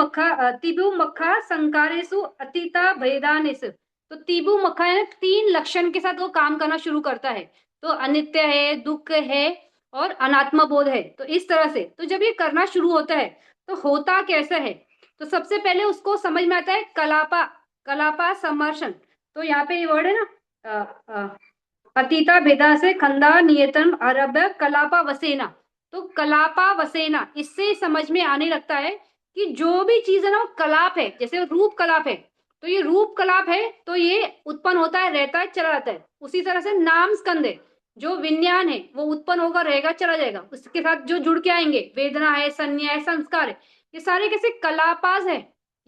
मखा संकारेषु अतीता भेदानेषु। तो तिबु मखा है 3 लक्षण के साथ वो काम करना शुरू करता है। तो अनित्य है, दुख है और अनात्मा बोध है। तो इस तरह से तो जब ये करना शुरू होता है तो होता कैसा है, तो सबसे पहले उसको समझ में आता है कलापा, कलापा समर्शन। तो यहाँ पे ये वर्ड है ना, अतीता भेदा से खंदा नियतन आरभ्य कलापा वसेना। तो कलापा वसेना, इससे समझ में आने लगता है कि जो भी चीज है ना वो कलाप है, जैसे रूप कलाप है, तो ये रूप कलाप है, तो ये उत्पन्न होता है, रहता है, चला जाता है। उसी तरह से नाम स्कंद है, जो विज्ञान है वो उत्पन्न होगा, रहेगा, चला जाएगा, उसके साथ जो जुड़ के आएंगे, वेदना है, संज्ञा है, संस्कार है, ये सारे कैसे कलापास है,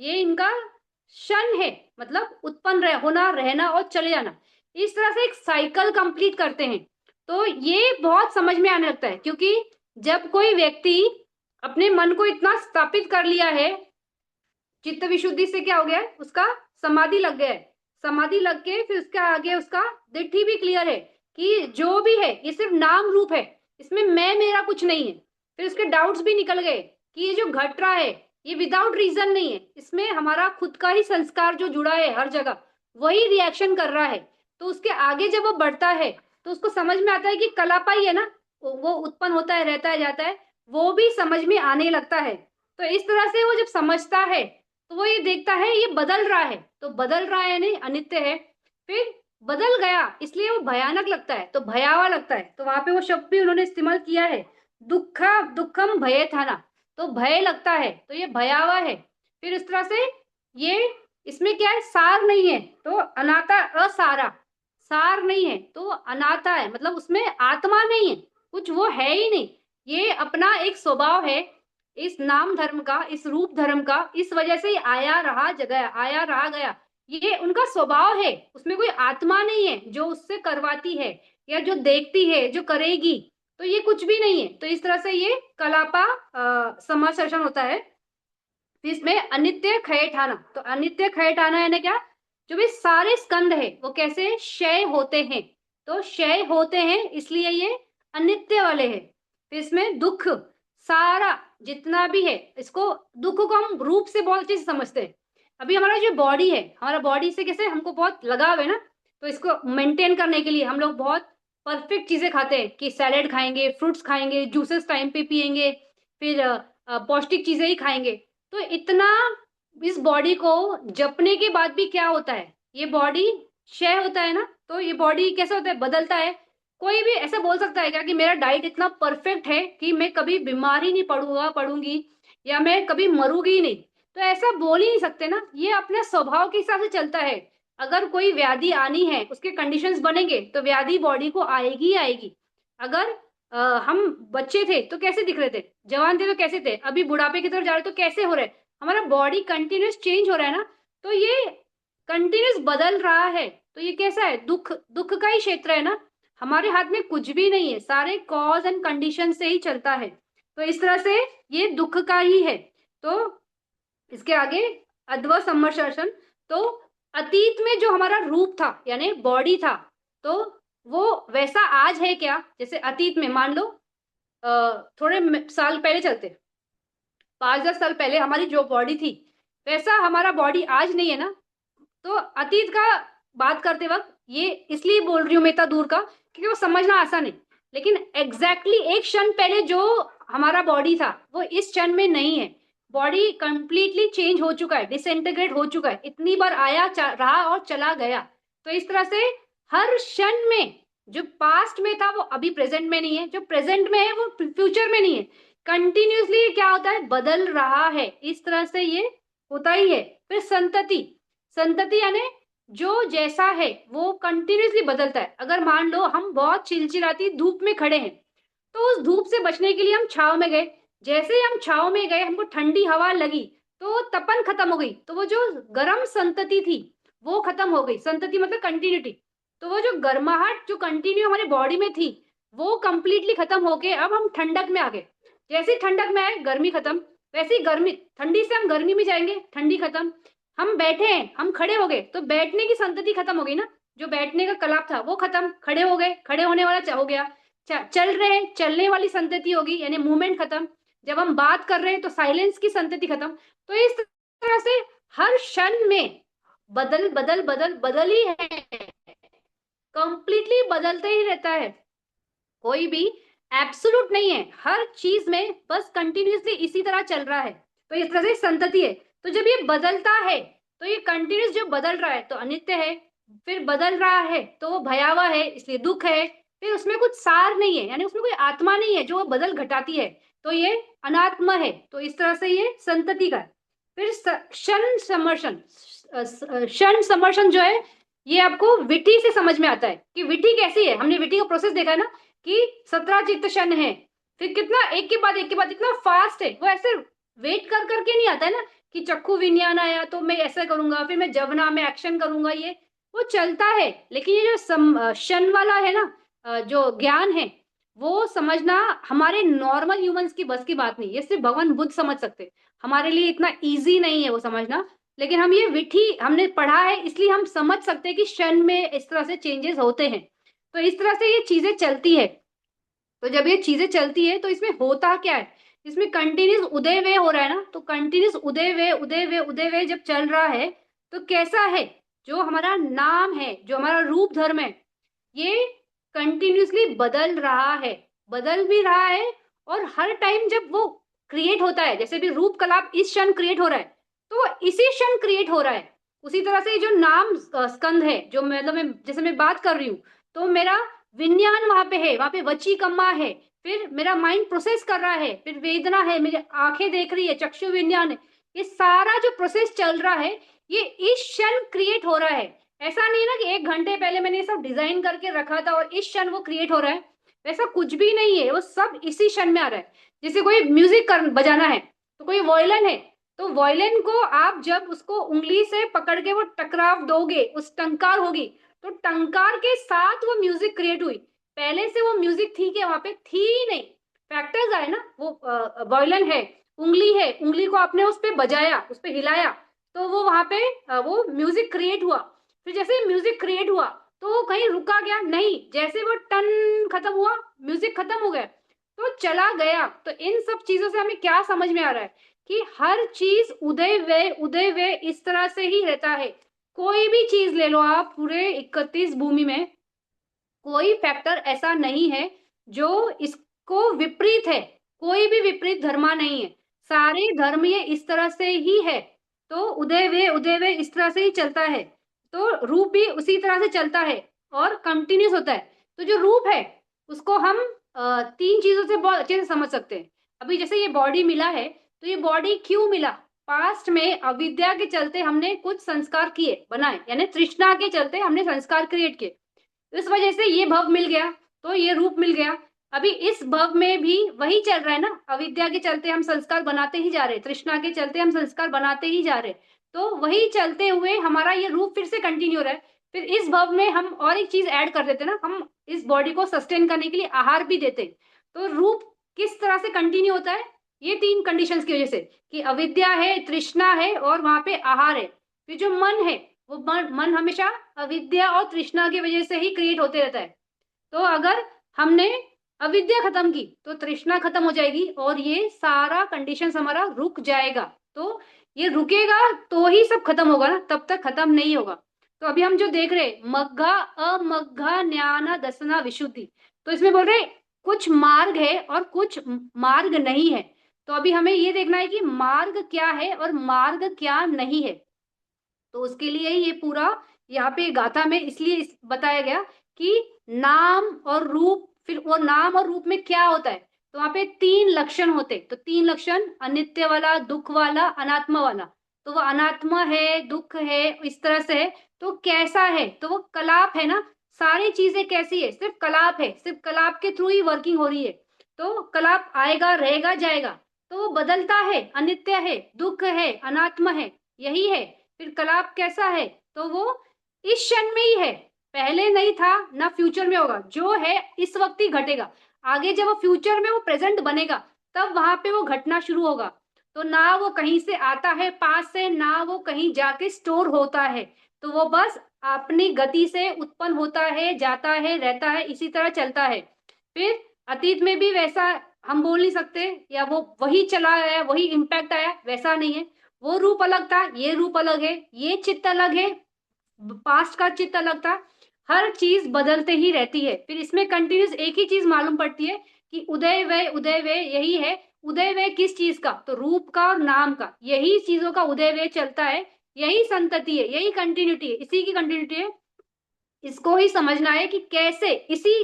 ये इनका क्षण है, मतलब उत्पन्न होना, रहना और चले जाना। इस तरह से एक साइकिल कंप्लीट करते हैं। तो ये बहुत समझ में आने लगता है, क्योंकि जब कोई व्यक्ति अपने मन को इतना स्थापित कर लिया है, चित्त विशुद्धि से क्या हो गया है, उसका समाधि लग गया है, समाधि लग के फिर उसके आगे उसका दिट्ठी भी क्लियर है कि जो भी है ये सिर्फ नाम रूप है, इसमें मैं मेरा कुछ नहीं है। फिर उसके डाउट्स भी निकल गए कि ये जो घट रहा है ये विदाउट रीजन नहीं है, इसमें हमारा खुद का ही संस्कार जो जुड़ा है हर जगह, वही रिएक्शन कर रहा है। तो उसके आगे जब वो बढ़ता है तो उसको समझ में आता है कि कलापा ही है ना, वो उत्पन्न होता है, रहता है, जाता है, वो भी समझ में आने लगता है। तो इस तरह से वो जब समझता है तो वो ये देखता है ये बदल रहा है, तो बदल रहा है नहीं, अनित्य है। फिर बदल गया इसलिए वो भयानक लगता है, तो भयावह लगता है, तो वहां पे वो शब्द भी उन्होंने इस्तेमाल किया है, दुखा दुखम भय था ना, तो भय लगता है, तो ये भयावह है। फिर इस तरह से ये, इसमें क्या है, सार नहीं है, तो अनाथा, असारा, सार नहीं है तो अनाथा है, मतलब उसमें आत्मा नहीं है, कुछ वो है ही नहीं। ये अपना एक स्वभाव है, इस नाम धर्म का, इस रूप धर्म का, इस वजह से ही आया रहा जगह, आया रहा गया, ये उनका स्वभाव है, उसमें कोई आत्मा नहीं है जो उससे करवाती है या जो देखती है जो करेगी, तो ये कुछ भी नहीं है। तो इस तरह से ये कलापा समासर्षण होता है। फिर इसमें अनित्य क्षय ठाना, तो अनित्य क्षय ठाना यानी क्या, जो भी सारे स्कंद है वो कैसे क्षय होते हैं, तो क्षय होते हैं इसलिए ये अनित्य वाले हैं। फिर इसमें दुख, सारा जितना भी है, इसको दुख को हम रूप से बहुत अच्छे से समझते हैं। अभी हमारा जो बॉडी है, हमारा बॉडी से कैसे हमको बहुत लगाव है ना, तो इसको मेंटेन करने के लिए हम लोग बहुत परफेक्ट चीजें खाते हैं, कि सैलेड खाएंगे, फ्रूट्स खाएंगे, जूसेस टाइम पे पियेंगे, फिर पौष्टिक चीजें ही खाएंगे। तो इतना इस बॉडी को जपने के बाद भी क्या होता है, ये बॉडी क्षय होता है ना, तो ये बॉडी कैसा होता है, बदलता है। कोई भी ऐसा बोल सकता है क्या कि मेरा डाइट इतना परफेक्ट है कि मैं कभी बीमार ही नहीं पड़ूंगा, पड़ूंगी, या मैं कभी मरूंगी ही नहीं, तो ऐसा बोल ही नहीं सकते ना, ये अपने स्वभाव के हिसाब से चलता है। अगर कोई व्याधि आनी है, उसके कंडीशंस बनेंगे तो व्याधि बॉडी को आएगी ही आएगी। अगर हम बच्चे थे तो कैसे दिख रहे थे, जवान थे तो कैसे थे, अभी बुढ़ापे की तरफ जा रहे तो कैसे हो रहे हैं, हमारा बॉडी कंटिन्यूस चेंज हो रहा है ना, तो ये कंटिन्यूस बदल रहा है। तो ये कैसा है, दुख, दुख का ही क्षेत्र है ना, हमारे हाथ में कुछ भी नहीं है, सारे कॉज एंड कंडीशन से ही चलता है। तो इस तरह से ये दुख का ही है। तो इसके आगे अध्व सम्मर्शन, तो अतीत में जो हमारा रूप था यानी बॉडी था, तो वो वैसा आज है क्या, जैसे अतीत में मान लो थोड़े साल पहले चलते, 5-10 साल पहले हमारी जो बॉडी थी वैसा हमारा बॉडी आज नहीं है ना। तो अतीत का बात करते वक्त ये इसलिए बोल रही हूँ मैं इतना दूर का, क्योंकि वो समझना आसान है, लेकिन एग्जैक्टली एक क्षण पहले जो हमारा बॉडी था वो इस क्षण में नहीं है, बॉडी कंप्लीटली चेंज हो चुका है, डिसइंटीग्रेट हो चुका है, इतनी बार आया रहा और चला गया। तो इस तरह से हर क्षण में जो पास्ट में था वो अभी प्रेजेंट में नहीं है, जो प्रेजेंट में है वो फ्यूचर में नहीं है, कंटिन्यूसली क्या होता है, बदल रहा है। इस तरह से ये होता ही है। फिर संतति, संतति यानी जो जैसा है वो कंटिन्यूसली बदलता है। अगर मान लो हम बहुत चिलचिलाती धूप में खड़े हैं, तो उस धूप से बचने के लिए हम छाव में गए, जैसे ही हम छाव में गए हमको ठंडी हवा लगी तो तपन खत्म हो गई, तो वो जो गर्म संतति थी वो खत्म हो गई, संतति मतलब कंटिन्यूटी। तो वो जो गर्माहट जो कंटिन्यू हमारी बॉडी में थी वो कंप्लीटली खत्म होके अब हम ठंडक में आ गए। जैसे ही ठंडक में आए गर्मी खत्म, वैसे ही गर्मी, ठंडी से हम गर्मी में जाएंगे, ठंडी खत्म। हम बैठे हैं, हम खड़े हो गए, तो बैठने की संतति खत्म हो गई ना, जो बैठने का कलाप था वो खत्म, खड़े हो गए, खड़े होने वाला हो गया, चल रहे हैं, चलने वाली संतति होगी यानी मूवमेंट खत्म। जब हम बात कर रहे हैं तो साइलेंस की संतति खत्म। तो इस तरह से हर क्षण में बदल बदल बदल बदल ही है, कंप्लीटली बदलते ही रहता है, कोई भी एब्सोल्यूट नहीं है, हर चीज में बस कंटिन्यूसली इसी तरह चल रहा है। तो इस तरह से संतति है। तो जब ये बदलता है तो ये कंटिन्यूस जो बदल रहा है तो अनित्य है, फिर बदल रहा है तो वो भयावह है इसलिए दुख है, फिर उसमें कुछ सार नहीं है यानी उसमें कोई आत्मा नहीं है जो वो बदल घटाती है, तो ये अनात्मा है। तो इस तरह से ये संतति का। फिर क्षण समर्शन, क्षण समर्शन जो है ये आपको विधि से समझ में आता है कि विधि कैसी है, हमने विधि का प्रोसेस देखा है ना कि 17 चित्त क्षण है, फिर कितना एक के बाद एक के बाद इतना फास्ट है, वो ऐसे वेट कर करके नहीं आता है ना कि चक्षु विज्ञान आया तो मैं ऐसा करूंगा, फिर मैं जवना में एक्शन करूंगा, ये वो चलता है। लेकिन ये जो क्षण वाला है ना, जो ज्ञान है वो समझना हमारे नॉर्मल ह्यूमंस की बस की बात नहीं, ये सिर्फ भगवान बुद्ध समझ सकते, हमारे लिए इतना इजी नहीं है वो समझना। लेकिन हम ये विधि हमने पढ़ा है इसलिए हम समझ सकते हैं कि क्षण में इस तरह से चेंजेस होते हैं। तो इस तरह से ये चीजें चलती है। तो जब ये चीजें चलती है तो इसमें होता क्या है, इसमें कंटिन्यूस उदय व्यय हो रहा है ना, तो कंटिन्यूस उदय व्यय उदय व्यय उदय व्यय जब चल रहा है तो कैसा है, जो हमारा नाम है, जो हमारा रूप धर्म है, ये कंटिन्यूसली बदल रहा है, बदल भी रहा है। और हर टाइम जब वो क्रिएट होता है, जैसे भी रूप कलाप इस क्षण क्रिएट हो रहा है, तो वो इसी क्षण क्रिएट हो रहा है। उसी तरह से जो नाम स्कंद है, जो मतलब मैं जैसे मैं बात कर रही हूँ, तो मेरा विज्ञान वहां पे है, वहां पे वचीकम्मा है, फिर मेरा माइंड प्रोसेस कर रहा है, फिर वेदना है, मेरी आंखें देख रही है, चक्षु विज्ञान है, ये सारा जो प्रोसेस चल रहा है, ये इस क्षण क्रिएट हो रहा है। ऐसा नहीं है ना कि 1 घंटे पहले मैंने ये सब डिजाइन करके रखा था और इस क्षण वो क्रिएट हो रहा है, वैसा कुछ भी नहीं है, वो सब इसी क्षण में आ रहा है। जैसे कोई म्यूजिक कर बजाना है, तो कोई वॉयलिन है, तो वॉयलिन को आप जब उसको उंगली से पकड़ के वो टकराव दोगे, उस टंकार होगी, तो टंकार के साथ वो म्यूजिक क्रिएट हुई। पहले से वो म्यूजिक थी क्या, वहां पे थी ही नहीं, फैक्टर्स आए ना। वो वॉयलिन है, उंगली है, उंगली को आपने उस पे बजाया, उस पे हिलाया, तो वो वहां पे वो म्यूजिक क्रिएट हुआ। फिर जैसे म्यूजिक क्रिएट हुआ, तो वो कहीं रुका गया नहीं, जैसे वो टन खत्म हुआ, म्यूजिक खत्म हो गया, तो चला गया। तो इन सब चीजों से हमें क्या समझ में आ रहा है कि हर चीज उदय व्यय इस तरह से ही रहता है। कोई भी चीज ले लो आप, पूरे 31 भूमि में कोई फैक्टर ऐसा नहीं है जो इसको विपरीत है, कोई भी विपरीत धर्मा नहीं है, सारे धर्म ये इस तरह से ही है। तो उदय वे इस तरह से ही चलता है, तो रूप भी उसी तरह से चलता है और कंटिन्यूस होता है। तो जो रूप है उसको हम 3 चीजों से बहुत अच्छे से समझ सकते हैं। अभी जैसे ये बॉडी मिला है, तो ये बॉडी क्यों मिला, पास्ट में अविद्या के चलते हमने कुछ संस्कार किए बनाए, यानी तृष्णा के चलते हमने संस्कार क्रिएट किए, इस वजह से ये भव मिल गया, तो ये रूप मिल गया। अभी इस भव में भी वही चल रहा है ना, अविद्या के चलते हम संस्कार बनाते ही जा रहे, तृष्णा के चलते हम संस्कार बनाते ही जा रहे, तो वही चलते हुए हमारा ये रूप फिर से कंटिन्यू हो रहा है। फिर इस भव में हम और एक चीज ऐड कर देते ना, हम इस बॉडी को सस्टेन करने के लिए आहार भी देते, तो रूप किस तरह से कंटिन्यू होता है, ये 3 कंडीशंस की वजह से, कि अविद्या है, तृष्णा है, और वहां पे आहार है। फिर जो मन है, वो मन हमेशा अविद्या और तृष्णा की वजह से ही क्रिएट होते रहता है। तो अगर हमने अविद्या खत्म की तो तृष्णा खत्म हो जाएगी और ये सारा कंडीशन हमारा रुक जाएगा। तो ये रुकेगा तो ही सब खत्म होगा ना, तब तक खत्म नहीं होगा। तो अभी हम जो देख रहे मग्घा अमग्घा ज्ञान दर्शना विशुद्धि, तो इसमें बोल रहे कुछ मार्ग है और कुछ मार्ग नहीं है। तो अभी हमें ये देखना है कि मार्ग क्या है और मार्ग क्या नहीं है। तो उसके लिए ये पूरा यहाँ पे गाथा में इसलिए बताया गया कि नाम और रूप, फिर वो नाम और रूप में क्या होता है, तो वहां पे 3 लक्षण होते, तो 3 लक्षण, अनित्य वाला, दुख वाला, अनात्मा वाला। तो वो अनात्मा है, दुख है, इस तरह से है। तो कैसा है, तो वो कलाप है ना, सारी चीजें कैसी है, सिर्फ कलाप है, सिर्फ कलाप के थ्रू ही वर्किंग हो रही है। तो कलाप आएगा, रहेगा, जाएगा, तो वो बदलता है, अनित्य है, दुख है, अनात्मा है, यही है। फिर कलाप कैसा है, तो वो इस क्षण में ही है, पहले नहीं था ना फ्यूचर में होगा, जो है इस वक्त ही घटेगा। आगे जब वो फ्यूचर में वो प्रेजेंट बनेगा, तब वहां पे वो घटना शुरू होगा। तो ना वो कहीं से आता है पास से, ना वो कहीं जाके स्टोर होता है, तो वो बस अपनी गति से उत्पन्न होता है, जाता है, रहता है, इसी तरह चलता है। फिर अतीत में भी वैसा हम बोल नहीं सकते या वो वही चला आया, वही इम्पैक्ट आया, वैसा नहीं है। वो रूप अलग था, ये रूप अलग है, ये चित्त अलग है, पास्ट का चित्त अलग था। हर चीज बदलते ही रहती है। फिर इसमें कंटिन्यूस एक ही चीज मालूम पड़ती है कि उदय व्यय यही है। उदय व्यय किस चीज का, तो रूप का और नाम का, यही चीजों का उदय व्यय चलता है, यही संतति है, यही कंटिन्यूटी है, इसी की कंटिन्यूटी है। इसको ही समझना है कि कैसे इसी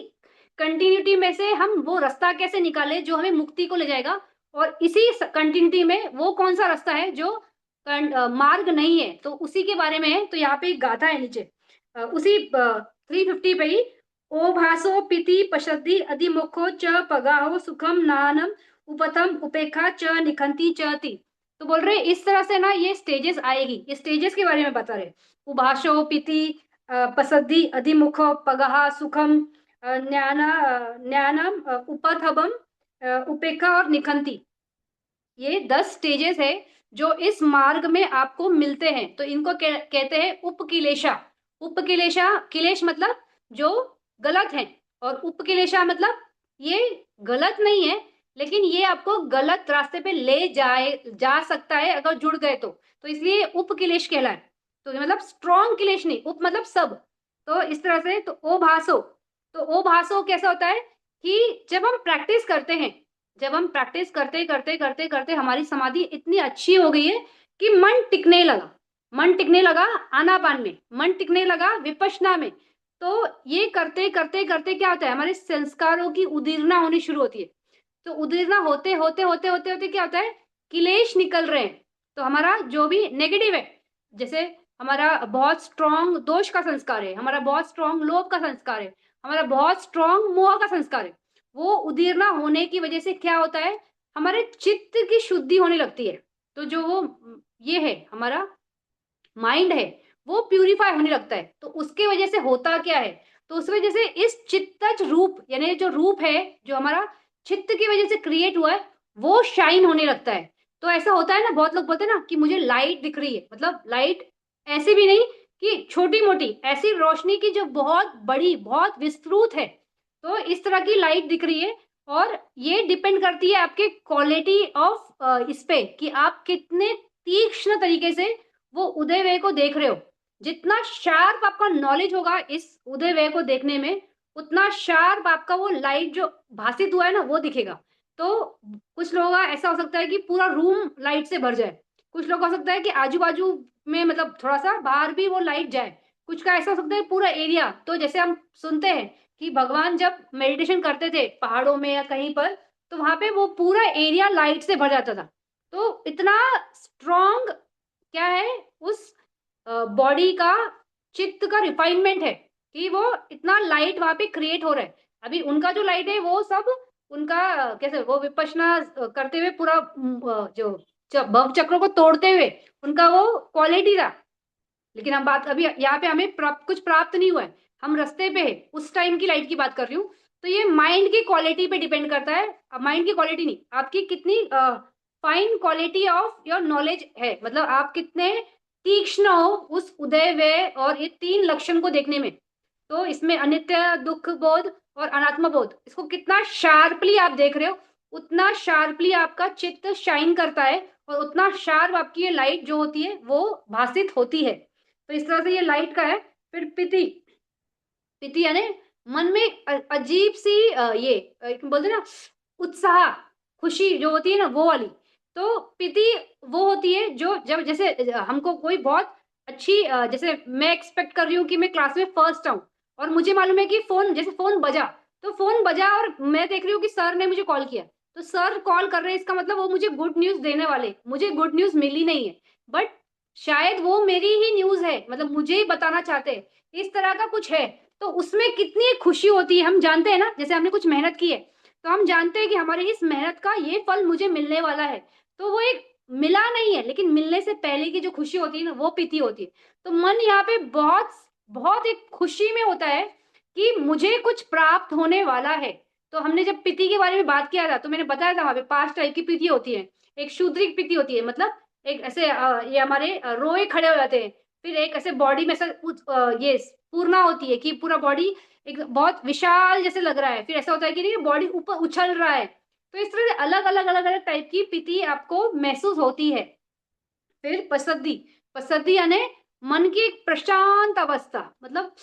कंटिन्यूटी में से हम वो रास्ता कैसे निकाले जो हमें मुक्ति को ले जाएगा, और इसी कंटिन्यूटी में वो कौन सा रास्ता है जो मार्ग नहीं है, तो उसी के बारे में है। तो यहाँ पे एक गाथा है नीचे, उसी 350 पे ही, ओ भासो पिति पशद्धि अधिमुखो च पगाहो सुखम नानम उपथम उपेक्षा च निखंती चति। तो बोल रहे इस तरह से ना ये स्टेजेस आएगी, ये स्टेजेस के बारे में बता रहे, उभाषो पिति पसद्धि अधिमुखो पगहा सुखम ज्ञानम उपथबम उपेक्षा और निखंती, ये 10 स्टेजेस है जो इस मार्ग में आपको मिलते हैं। तो इनको कहते हैं उपकिलेशा। उपकिलेशा, किलेश मतलब जो गलत है, और उपकिलेशा मतलब ये गलत नहीं है, लेकिन ये आपको गलत रास्ते पे ले जा सकता है अगर जुड़ गए तो इसलिए उपकिलेश कहलाए। तो ये मतलब स्ट्रॉन्ग किलेश नहीं, उप मतलब सब। तो इस तरह से तो ओ भासो, तो ओ भासो कैसा होता है कि जब हम प्रैक्टिस करते हैं, जब हम प्रैक्टिस करते करते करते करते हमारी समाधि इतनी अच्छी हो गई है कि मन टिकने लगा, मन टिकने लगा आनापान में, मन टिकने लगा विपश्यना में। तो ये करते करते करते क्या होता है, हमारे संस्कारों की उदीर्णा होनी शुरू होती है। तो उदीर्णा होते होते होते होते होते क्या होता है, क्लेश निकल रहे हैं। तो हमारा जो भी नेगेटिव है, जैसे हमारा बहुत स्ट्रांग दोष का संस्कार है, हमारा बहुत स्ट्रांग लोभ का संस्कार है, हमारा बहुत स्ट्रांग मोह का संस्कार है, वो उदीर्णा होने की वजह से क्या होता है, हमारे चित्त की शुद्धि होने लगती है। तो जो वो ये है हमारा माइंड है, वो प्यूरिफाई होने लगता है। तो उसके वजह से होता क्या है, तो उस वजह से इस चित्तज रूप यानी जो रूप है जो हमारा चित्त की वजह से क्रिएट हुआ है, वो शाइन होने लगता है। तो ऐसा होता है ना, बहुत लोग बोलते हैं ना कि मुझे लाइट दिख रही है, मतलब लाइट ऐसे भी नहीं कि छोटी मोटी, ऐसी रोशनी की जो बहुत बड़ी बहुत विस्तृत है। तो इस तरह की लाइट दिख रही है। और ये डिपेंड करती है आपके क्वालिटी ऑफ इस पे कि आप कितने तीक्ष्ण तरीके से वो उदयवेय को देख रहे हो। जितना शार्प आपका नॉलेज होगा इस उदयवेय को देखने में, उतना शार्प आपका वो लाइट जो भासित हुआ है ना वो दिखेगा। तो कुछ लोगों का ऐसा हो सकता है कि पूरा रूम लाइट से भर जाए, कुछ लोग हो सकता है कि आजू बाजू में मतलब थोड़ा सा बाहर भी वो लाइट जाए, कुछ का ऐसा हो सकता है पूरा एरिया। तो जैसे हम सुनते हैं कि भगवान जब मेडिटेशन करते थे पहाड़ों में या कहीं पर, तो वहां पे वो पूरा एरिया लाइट से भर जाता था। तो इतना स्ट्रॉन्ग क्या है उस बॉडी का, चित्त का रिफाइनमेंट है कि वो इतना लाइट वहां पे क्रिएट हो रहा है। अभी उनका जो लाइट है वो सब उनका कैसे वो विपश्यना करते हुए पूरा जो भव चक्रों को तोड़ते हुए उनका वो क्वालिटी था। लेकिन हम बात अभी यहाँ पे हमें कुछ प्राप्त नहीं हुआ है, हम रास्ते पे है, उस टाइम की लाइट की बात कर रही हूँ। तो ये माइंड की क्वालिटी पे डिपेंड करता है, माइंड की क्वालिटी नहीं, आपकी कितनी fine quality of your knowledge है, मतलब आप कितने तीक्ष्ण हो उस उदय व्यय और ये तीन लक्षण को देखने में। तो इसमें अनित्य दुख बोध और अनात्म बोध, इसको कितना शार्पली आप देख रहे हो, उतना शार्पली आपका चित्त शाइन करता है और उतना शार्प आपकी ये लाइट जो होती है वो भासित होती है। तो इस तरह से ये लाइट का है। फिर पिति, पिति यानी मन में अजीब सी ये बोलते हैं ना उत्साह, खुशी जो होती है ना वो वाली। तो पिति वो होती है जो जब जैसे हमको कोई बहुत अच्छी जैसे मैं एक्सपेक्ट कर रही हूँ कि मैं क्लास में फर्स्ट आऊं, और मुझे मालूम है कि फोन जैसे फोन बजा, तो फोन बजा और मैं देख रही हूँ कि सर ने मुझे कॉल किया, तो सर कॉल कर रहे हैं इसका मतलब वो मुझे गुड न्यूज देने वाले, मुझे गुड न्यूज मिली नहीं है, बट शायद वो मेरी ही न्यूज है, मतलब मुझे ही बताना चाहते हैं, इस तरह का कुछ है। तो उसमें कितनी खुशी होती है, हम जानते हैं ना, जैसे हमने कुछ मेहनत की है तो हम जानते हैं कि हमारी इस मेहनत का ये फल मुझे मिलने वाला है। तो वो एक मिला नहीं है लेकिन मिलने से पहले की जो खुशी होती है ना वो पीती होती है। तो मन यहाँ पे बहुत बहुत एक खुशी में होता है कि मुझे कुछ प्राप्त होने वाला है। तो हमने जब पीति के बारे में बात किया था तो मैंने बताया था वहां पे 5 टाइप की पीति होती है। एक शूद्रिक पीति होती है, मतलब एक ऐसे ये हमारे रोए खड़े हो जाते हैं। फिर एक ऐसे बॉडी में ऐसा ये पूर्णा होती है कि पूरा बॉडी एक बहुत विशाल जैसे लग रहा है, फिर ऐसा होता है कि नहीं बॉडी ऊपर उछल रहा है। तो इस तरह से अलग अलग अलग अलग टाइप की पीति आपको महसूस होती है। फिर पसद्दी, पसद्दी यानी मन की एक प्रशांत अवस्था, मतलब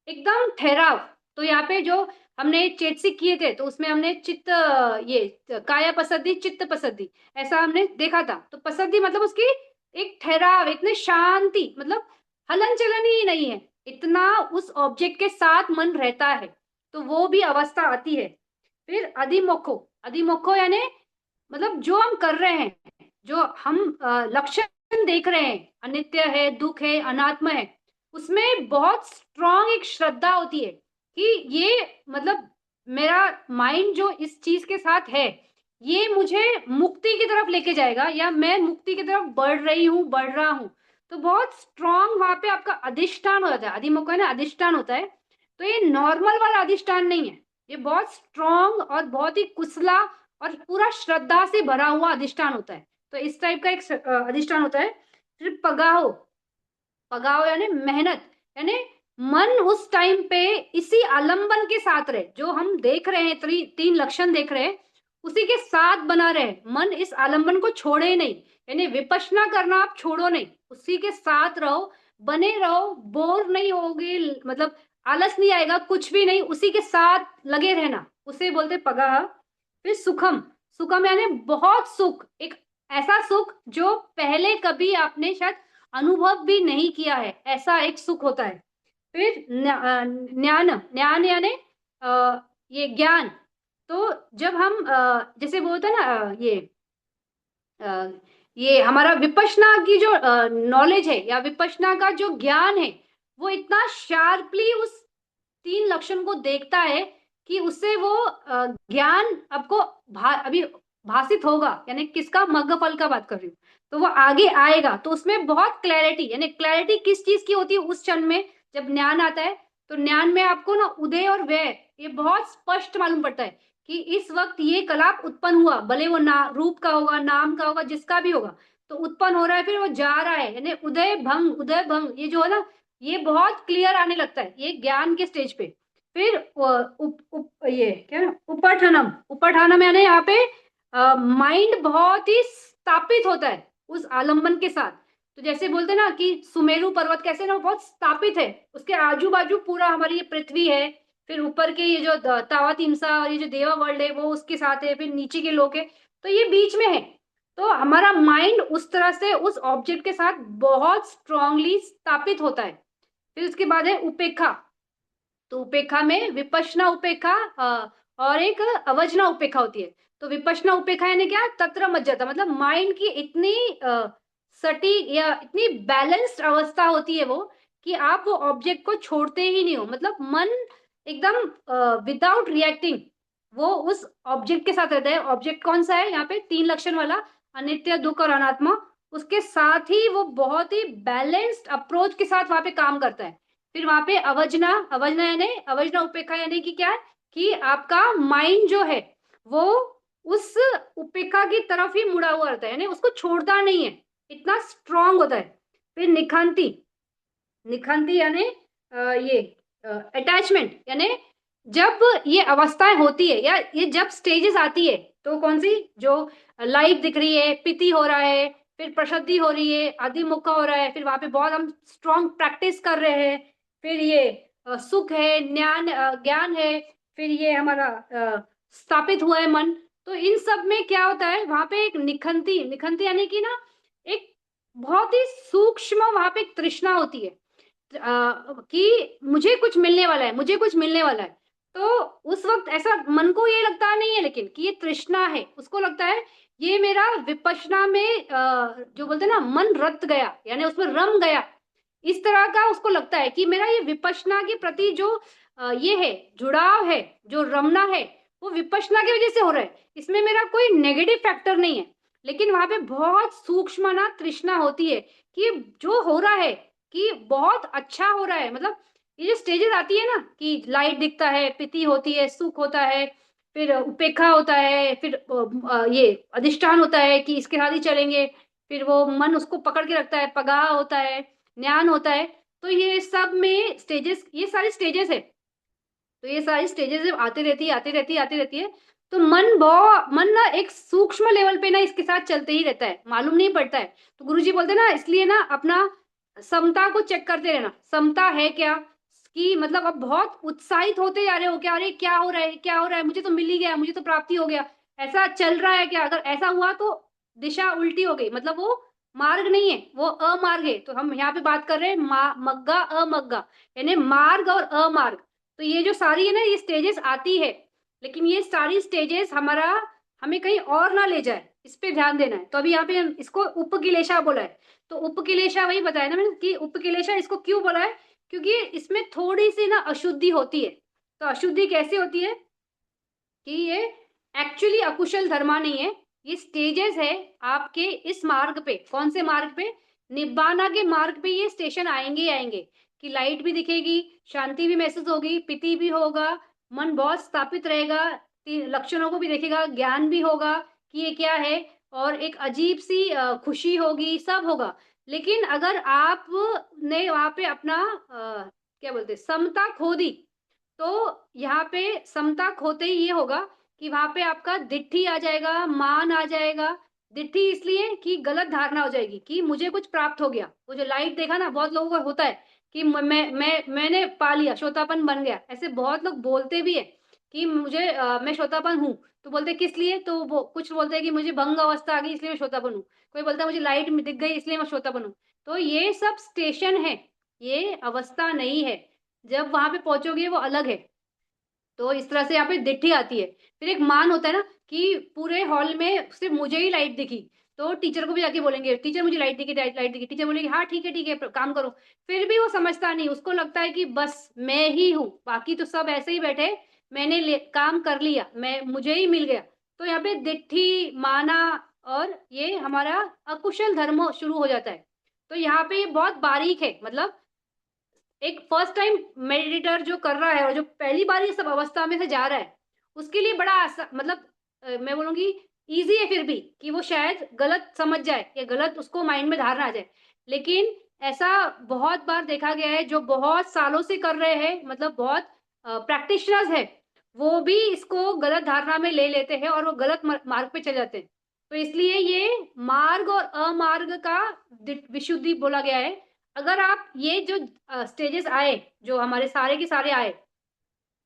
एकदम ठहराव। तो यहाँ पे जो हमने चेतसिक किए थे तो उसमें हमने चित्त ये काया पसद्दी चित्त पसद्दी ऐसा हमने देखा था। तो पसद्दी मतलब उसकी एक ठहराव, इतने शांति, मतलब हलन चलन ही नहीं है, इतना उस ऑब्जेक्ट के साथ मन रहता है, तो वो भी अवस्था आती है। फिर अधिमोखो, अधिमोखो यानी मतलब जो हम कर रहे हैं, जो हम लक्षण देख रहे हैं, अनित्य है, दुख है, अनात्म है, उसमें बहुत स्ट्रांग एक श्रद्धा होती है कि ये मतलब मेरा माइंड जो इस चीज के साथ है ये मुझे मुक्ति की तरफ लेके जाएगा या मैं मुक्ति की तरफ बढ़ रही हूँ, बढ़ रहा हूँ। तो बहुत स्ट्रांग वहां पे आपका अधिष्ठान हो जाता है, अधिमुख है ना अधिष्ठान होता है। तो ये नॉर्मल वाला अधिष्ठान नहीं है, ये बहुत स्ट्रांग और बहुत ही कुशला और पूरा श्रद्धा से भरा हुआ अधिष्ठान होता है। तो इस टाइप का एक अधिष्ठान होता है। फिर पगाहो, पगाओ यानी मेहनत, यानी मन उस टाइम पे इसी आलंबन के साथ रहे, जो हम देख रहे हैं तीन लक्षण देख रहे हैं उसी के साथ बना रहे, मन इस आलंबन को छोड़े नहीं, यानी विपश्यना करना आप छोड़ो नहीं, उसी के साथ रहो, बने रहो, बोर नहीं होगे, मतलब आलस नहीं आएगा, कुछ भी नहीं, उसी के साथ लगे रहना, उसे बोलते पगाह। फिर सुखम, सुखम यानी बहुत सुख, एक ऐसा सुख जो पहले कभी आपने शायद अनुभव भी नहीं किया है, ऐसा एक सुख होता है। फिर ज्ञान, ज्ञान यानी ये ज्ञान। तो जब हम जैसे बोलते हैं ना अ, ये हमारा विपश्यना की जो नॉलेज है या विपश्यना का जो ज्ञान है, वो इतना शार्पली उस 3 लक्षण को देखता है कि उससे वो ज्ञान आपको अभी भाषित होगा, यानी किसका, मग्ग फल का बात कर रही हूँ, तो वो आगे आएगा, तो उसमें बहुत क्लैरिटी, यानी क्लैरिटी किस चीज की होती है उस क्षण में जब ज्ञान आता है, तो ज्ञान में आपको ना उदय और व्यय ये बहुत स्पष्ट मालूम पड़ता है कि इस वक्त ये कलाप उत्पन्न हुआ, भले वो ना रूप का होगा, नाम का होगा, जिसका भी होगा, तो उत्पन्न हो रहा है, फिर वो जा रहा है, यानी उदय भंग, उदय भंग, ये जो है ना, ये बहुत क्लियर आने लगता है ये ज्ञान के स्टेज पे। फिर ये क्या ना, उपठानम, उपठानम यानी यहाँ पे माइंड बहुत ही स्थापित होता है उस आलंबन के साथ। तो जैसे बोलते हैं ना कि सुमेरु पर्वत कैसे ना, वो बहुत स्थापित है, उसके आजू बाजू पूरा हमारी ये पृथ्वी है, फिर ऊपर के ये जो तावा तिमसा और ये जो देवा वर्ल्ड है वो उसके साथ है, फिर नीचे के लोग है, तो ये बीच में है। तो हमारा माइंड उस तरह से उस ऑब्जेक्ट के साथ बहुत स्ट्रांगली स्थापित होता है। फिर उसके बाद है उपेक्षा। तो उपेक्षा में विपश्यना उपेक्षा और एक अवजना उपेक्षा होती है। तो विपश्यना उपेक्षा यानी क्या, तत्र मज्जता, मतलब माइंड की इतनी सटीक या इतनी बैलेंस्ड अवस्था होती है वो, कि आप वो ऑब्जेक्ट को छोड़ते ही नहीं हो, मतलब मन एकदम विदाउट रिएक्टिंग वो उस ऑब्जेक्ट के साथ रहता है। ऑब्जेक्ट कौन सा है यहाँ पे, 3 लक्षण वाला, अनित्य, दुख और अनात्मा, उसके साथ ही वो बहुत ही बैलेंस्ड अप्रोच के साथ वहां पे काम करता है। फिर वहां पे अवजना, अवजना यानी अवजना उपेक्षा यानी कि क्या है, कि आपका माइंड जो है वो उस उपेक्षा की तरफ ही मुड़ा हुआ रहता है, यानी उसको छोड़ता नहीं है, इतना स्ट्रांग होता है। फिर निखांति, निखांति यानी ये अटैचमेंट, यानी जब ये अवस्थाएं होती है या ये जब स्टेजेस आती है, तो कौन सी, जो लाइट दिख रही है, पिति हो रहा है, फिर प्रशुद्धि हो रही है, अधिमुखा हो रहा है, फिर वहां पे बहुत हम स्ट्रॉन्ग प्रैक्टिस कर रहे हैं, फिर ये सुख है, ज्ञान, ज्ञान है, फिर ये हमारा स्थापित हुआ है मन। तो इन सब में क्या होता है, वहां पे एक निखंती, निखंती यानी कि ना एक बहुत ही सूक्ष्म वहां पे एक तृष्णा होती है कि मुझे कुछ मिलने वाला है, मुझे कुछ मिलने वाला है। तो उस वक्त ऐसा मन को ये लगता नहीं है, लेकिन कि ये तृष्णा है, उसको लगता है ये मेरा विपश्यना में जो बोलते हैं ना मन रत गया, यानी उसमें रम गया, इस तरह का उसको लगता है कि मेरा ये विपश्यना के प्रति जो ये है, जुड़ाव है, जो रमना है, वो विपश्यना की वजह से हो रहा है, इसमें मेरा कोई नेगेटिव फैक्टर नहीं है। लेकिन वहां पे बहुत सूक्ष्म ना तृष्णा होती है कि जो हो रहा है कि बहुत अच्छा हो रहा है, मतलब ये जो स्टेजेस आती है ना कि लाइट दिखता है, पिति होती है, सुख होता है, फिर उपेक्षा होता है, फिर ये अधिष्ठान होता है कि इसके साथ ही चलेंगे, फिर वो मन उसको पकड़ के रखता है, पगाह होता है, ज्ञान होता है। तो ये सब में स्टेजेस, ये सारी स्टेजेस है, तो ये सारी स्टेजेस जब आती रहती है, आती रहती है, आती रहती है, तो मन ना एक सूक्ष्म लेवल पे ना इसके साथ चलते ही रहता है, मालूम नहीं पड़ता है। तो गुरुजी बोलते हैं ना, इसलिए ना अपना समता को चेक करते रहना, समता है क्या, कि मतलब अब बहुत उत्साहित होते जा रहे हो क्या, अरे क्या हो रहा है, क्या हो रहा है, मुझे तो मिल ही गया, मुझे तो प्राप्ति हो गया, ऐसा चल रहा है क्या, अगर ऐसा हुआ तो दिशा उल्टी हो गई, मतलब वो मार्ग नहीं है, वो अमार्ग है। तो हम यहाँ पे बात कर रहे हैं मग्गा अमग्गा, यानी मार्ग और अमार्ग। तो ये जो सारी है ना ये स्टेजेस आती है, लेकिन ये सारी स्टेजेस हमारा हमें कहीं और ना ले जाए, इस पे ध्यान देना है। तो अभी यहाँ पे इसको उपकिलेशा बोला है। तो उपकिलेशा वही बताया ना मैंने कि उपकिलेशा इसको क्यों बोला है, क्योंकि इसमें थोड़ी सी ना अशुद्धि होती है। तो अशुद्धि कैसे होती है कि ये एक्चुअली अकुशल धर्मा नहीं है, ये स्टेजेस है आपके इस मार्ग पे। कौन से मार्ग पे, निब्बाना के मार्ग पे ये स्टेशन आएंगे ही आएंगे, कि लाइट भी दिखेगी, शांति भी महसूस होगी, पिति भी होगा, मन बहुत स्थापित रहेगा, लक्षणों को भी देखेगा, ज्ञान भी होगा कि ये क्या है, और एक अजीब सी खुशी होगी, सब होगा। लेकिन अगर आप ने वहां पे अपना क्या बोलते समता खो दी, तो यहाँ पे समता खोते ही ये होगा कि वहां पे आपका दिट्ठी आ जाएगा, मान आ जाएगा। दिट्ठी इसलिए कि गलत धारणा हो जाएगी कि मुझे कुछ प्राप्त हो गया। वो जो लाइट देखा ना, बहुत लोगों को होता है कि मैंने पा लिया, श्रोतापन बन गया। ऐसे बहुत लोग बोलते भी है कि मैं श्रोतापन हूँ। तो बोलते किस लिए, तो वो कुछ बोलते हैं कि मुझे भंग अवस्था आ गई इसलिए मैं श्रोतापन हूँ। कोई बोलता है मुझे लाइट दिख गई इसलिए मैं श्रोतापन हूँ। तो ये सब स्टेशन है, ये अवस्था नहीं है। जब वहां पे पहुंचोगे वो अलग है। तो इस तरह से यहाँ पे दिट्ठी आती है। फिर एक मान होता है ना कि पूरे हॉल में सिर्फ मुझे ही लाइट दिखी, तो टीचर को भी जाके बोलेंगे टीचर मुझे लाइट दिखी, लाइट दिखी। टीचर बोलेगी हाँ ठीक है काम करो। फिर भी वो समझता नहीं, उसको लगता है कि बस मैं ही हूँ, बाकी तो सब ऐसे ही बैठे, मैंने काम कर लिया, मुझे ही मिल गया। तो यहाँ पे दिट्ठी माना और ये हमारा अकुशल धर्म शुरू हो जाता है। तो यहाँ पे ये बहुत बारीक है। मतलब एक फर्स्ट टाइम मेडिटेटर जो कर रहा है और जो पहली बार ये सब अवस्था में से जा रहा है, उसके लिए बड़ा मतलब मैं बोलूंगी इजी है फिर भी, कि वो शायद गलत समझ जाए या गलत उसको माइंड में धारणा आ जाए। लेकिन ऐसा बहुत बार देखा गया है, जो बहुत सालों से कर रहे हैं, मतलब बहुत प्रैक्टिशनर्स है, वो भी इसको गलत धारणा में ले लेते हैं और वो गलत मार्ग पे चले जाते हैं। तो इसलिए ये मार्ग और अमार्ग का विशुद्धि बोला गया है। अगर आप ये जो स्टेजेस आए, जो हमारे सारे के सारे आए,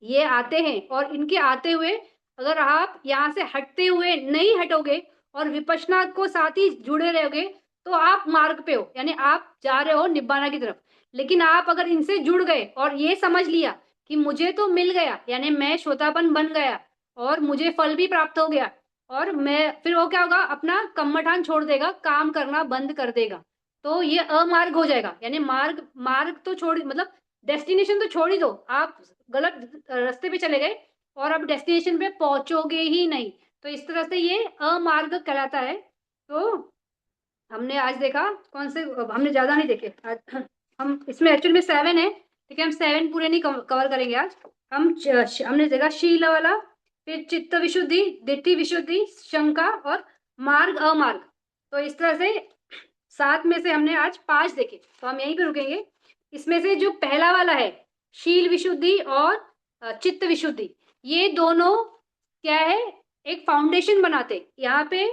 ये आते हैं, और इनके आते हुए अगर आप यहाँ से हटते हुए नहीं हटोगे और विपश्यना को साथ ही जुड़े रहोगे, तो आप मार्ग पे हो, यानी आप जा रहे हो निब्बाना की तरफ। लेकिन आप अगर इनसे जुड़ गए और ये समझ लिया कि मुझे तो मिल गया, यानी मैं श्रोतापन बन गया और मुझे फल भी प्राप्त हो गया, और मैं फिर वो क्या होगा, अपना कम्मठान छोड़ देगा, काम करना बंद कर देगा। तो ये अमार्ग हो जाएगा। यानी मार्ग मार्ग तो छोड़, मतलब डेस्टिनेशन तो छोड़ ही दो, आप गलत रास्ते पे चले गए और अब डेस्टिनेशन पे पहुंचोगे ही नहीं। तो इस तरह से ये अमार्ग कहलाता है। तो हमने आज देखा कौन से, हमने ज्यादा नहीं देखे आज, हम इसमें एक्चुअल में 7 है, ठीक है, हम 7 पूरे नहीं कवर करेंगे आज। हमने देखा शील वाला, फिर चित्त विशुद्धि, दिट्ठी विशुद्धि, शंका और मार्ग अमार्ग। तो इस तरह से 7 में से हमने आज 5 देखे, तो हम यहीं पे रुकेंगे। इसमें से जो पहला वाला है, शील विशुद्धि और चित्त विशुद्धि, ये दोनों क्या है, एक फाउंडेशन बनाते यहाँ पे।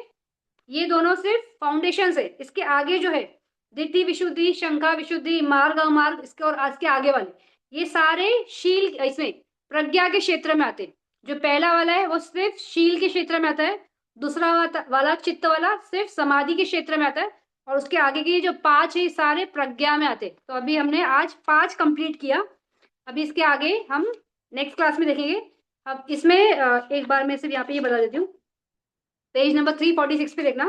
ये दोनों सिर्फ फाउंडेशन है। इसके आगे जो है दिट्ठी विशुद्धि, शंका विशुद्धि, मार्ग अमार्ग, इसके और आज के आगे वाले ये सारे शील, इसमें प्रज्ञा के क्षेत्र में आते हैं। जो पहला वाला है वो सिर्फ शील के क्षेत्र में आता है, दूसरा वाला चित्त वाला सिर्फ समाधि के क्षेत्र में आता है, और उसके आगे के जो 5 है सारे प्रज्ञा में आते हैं। तो अभी हमने आज 5 कंप्लीट किया। अभी इसके आगे हम नेक्स्ट क्लास में देखेंगे। अब इसमें एक बार मैं सिर्फ यहाँ पे ये बता देती हूँ, पेज नंबर 346 पे देखना,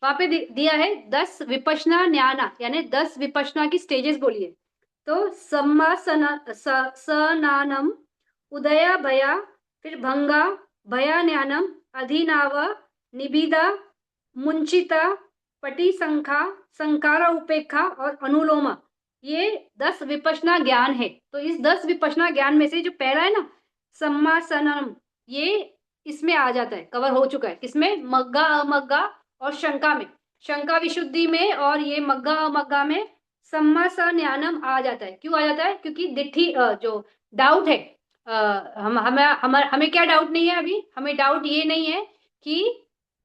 वहां पे दिया है 10 विपश्यना न्याना, यानी 10 विपश्यना की स्टेजेस बोलिए। तो सम्मा सनानम, उदया भया, फिर भंगा, भया न्यानम, अधिनाव, निबिदा, मुंचिता, पटिसंखा, संकारा उपेक्षा और अनुलोमा, ये 10 विपश्यना ज्ञान है। तो इस 10 विपश्यना ज्ञान में से जो पहला है ना, सम्मासनम, ये इसमें आ जाता है, कवर हो चुका है। इसमें मग्गा अमग्गा और शंका में, शंका विशुद्धि में और ये मग्गा अमग्गा में सम्मा सन्यानम आ जाता है। क्यों आ जाता है, क्योंकि दिट्ठी जो डाउट है, हमें क्या डाउट नहीं है, अभी हमें डाउट ये नहीं है कि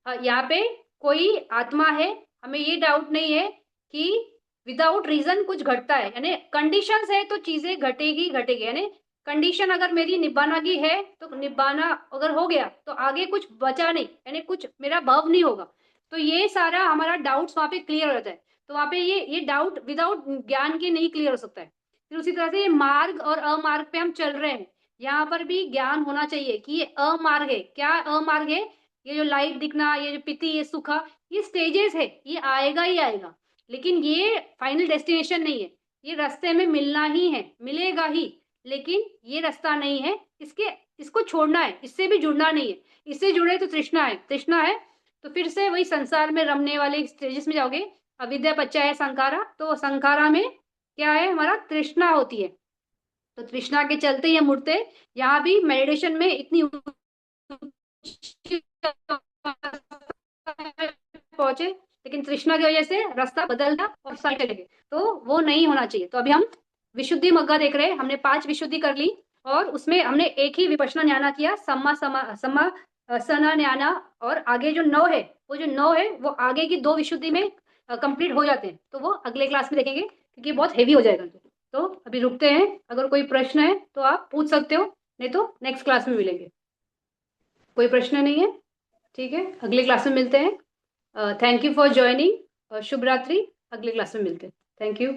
यहाँ पे कोई आत्मा है। हमें ये डाउट नहीं है कि विदाउट रीजन कुछ घटता है, यानी कंडीशंस है तो चीजें घटेगी घटेगी। यानी कंडीशन अगर मेरी निब्बाना की है तो निब्बाना अगर हो गया तो आगे कुछ बचा नहीं, यानी कुछ मेरा भव नहीं होगा। तो ये सारा हमारा डाउट्स वहां पे क्लियर हो जाता है। तो वहां पे ये डाउट विदाउट ज्ञान के नहीं क्लियर हो सकता है। फिर उसी तरह से ये मार्ग और अमार्ग पे हम चल रहे हैं, यहाँ पर भी ज्ञान होना चाहिए कि ये अमार्ग है। क्या अमार्ग है, ये जो लाइट दिखना, ये जो पिति, ये सुखा, ये स्टेजेस है, ये आएगा ही आएगा, लेकिन ये फाइनल डेस्टिनेशन नहीं है। ये रास्ते में मिलना ही है, मिलेगा ही, लेकिन ये रास्ता नहीं है। इसको छोड़ना है, इससे भी जुड़ना नहीं है। इससे जुड़े तो तृष्णा है, तृष्णा है तो फिर से वही संसार में रमने वाले स्टेजेस में जाओगे। अविद्या बच्चा है संखारा, तो संखारा में क्या है, हमारा तृष्णा होती है। तो तृष्णा के चलते ये मुड़ते, यहाँ भी मेडिटेशन में इतनी पहुंचे, लेकिन तृष्णा की वजह से रास्ता बदलता और साइड चले गए, तो वो नहीं होना चाहिए। तो अभी हम विशुद्धि मग्गा देख रहे हैं। हमने 5 विशुद्धि कर ली और उसमें हमने एक ही विपश्यना न्याना किया, सम्मा सम्मा सम्मा सना न्याना, और आगे जो 9 है, वो जो 9 है वो आगे की 2 विशुद्धि में कंप्लीट हो जाते हैं, तो वो अगले क्लास में देखेंगे क्योंकि बहुत हेवी हो जाएगा। तो अभी रुकते हैं, अगर कोई प्रश्न है तो आप पूछ सकते हो, नहीं तो नेक्स्ट क्लास में मिलेंगे। कोई प्रश्न नहीं है? ठीक है, अगले क्लास में मिलते हैं। Thank you for joining. शुभ रात्रि, अगले क्लास में मिलते हैं। Thank you.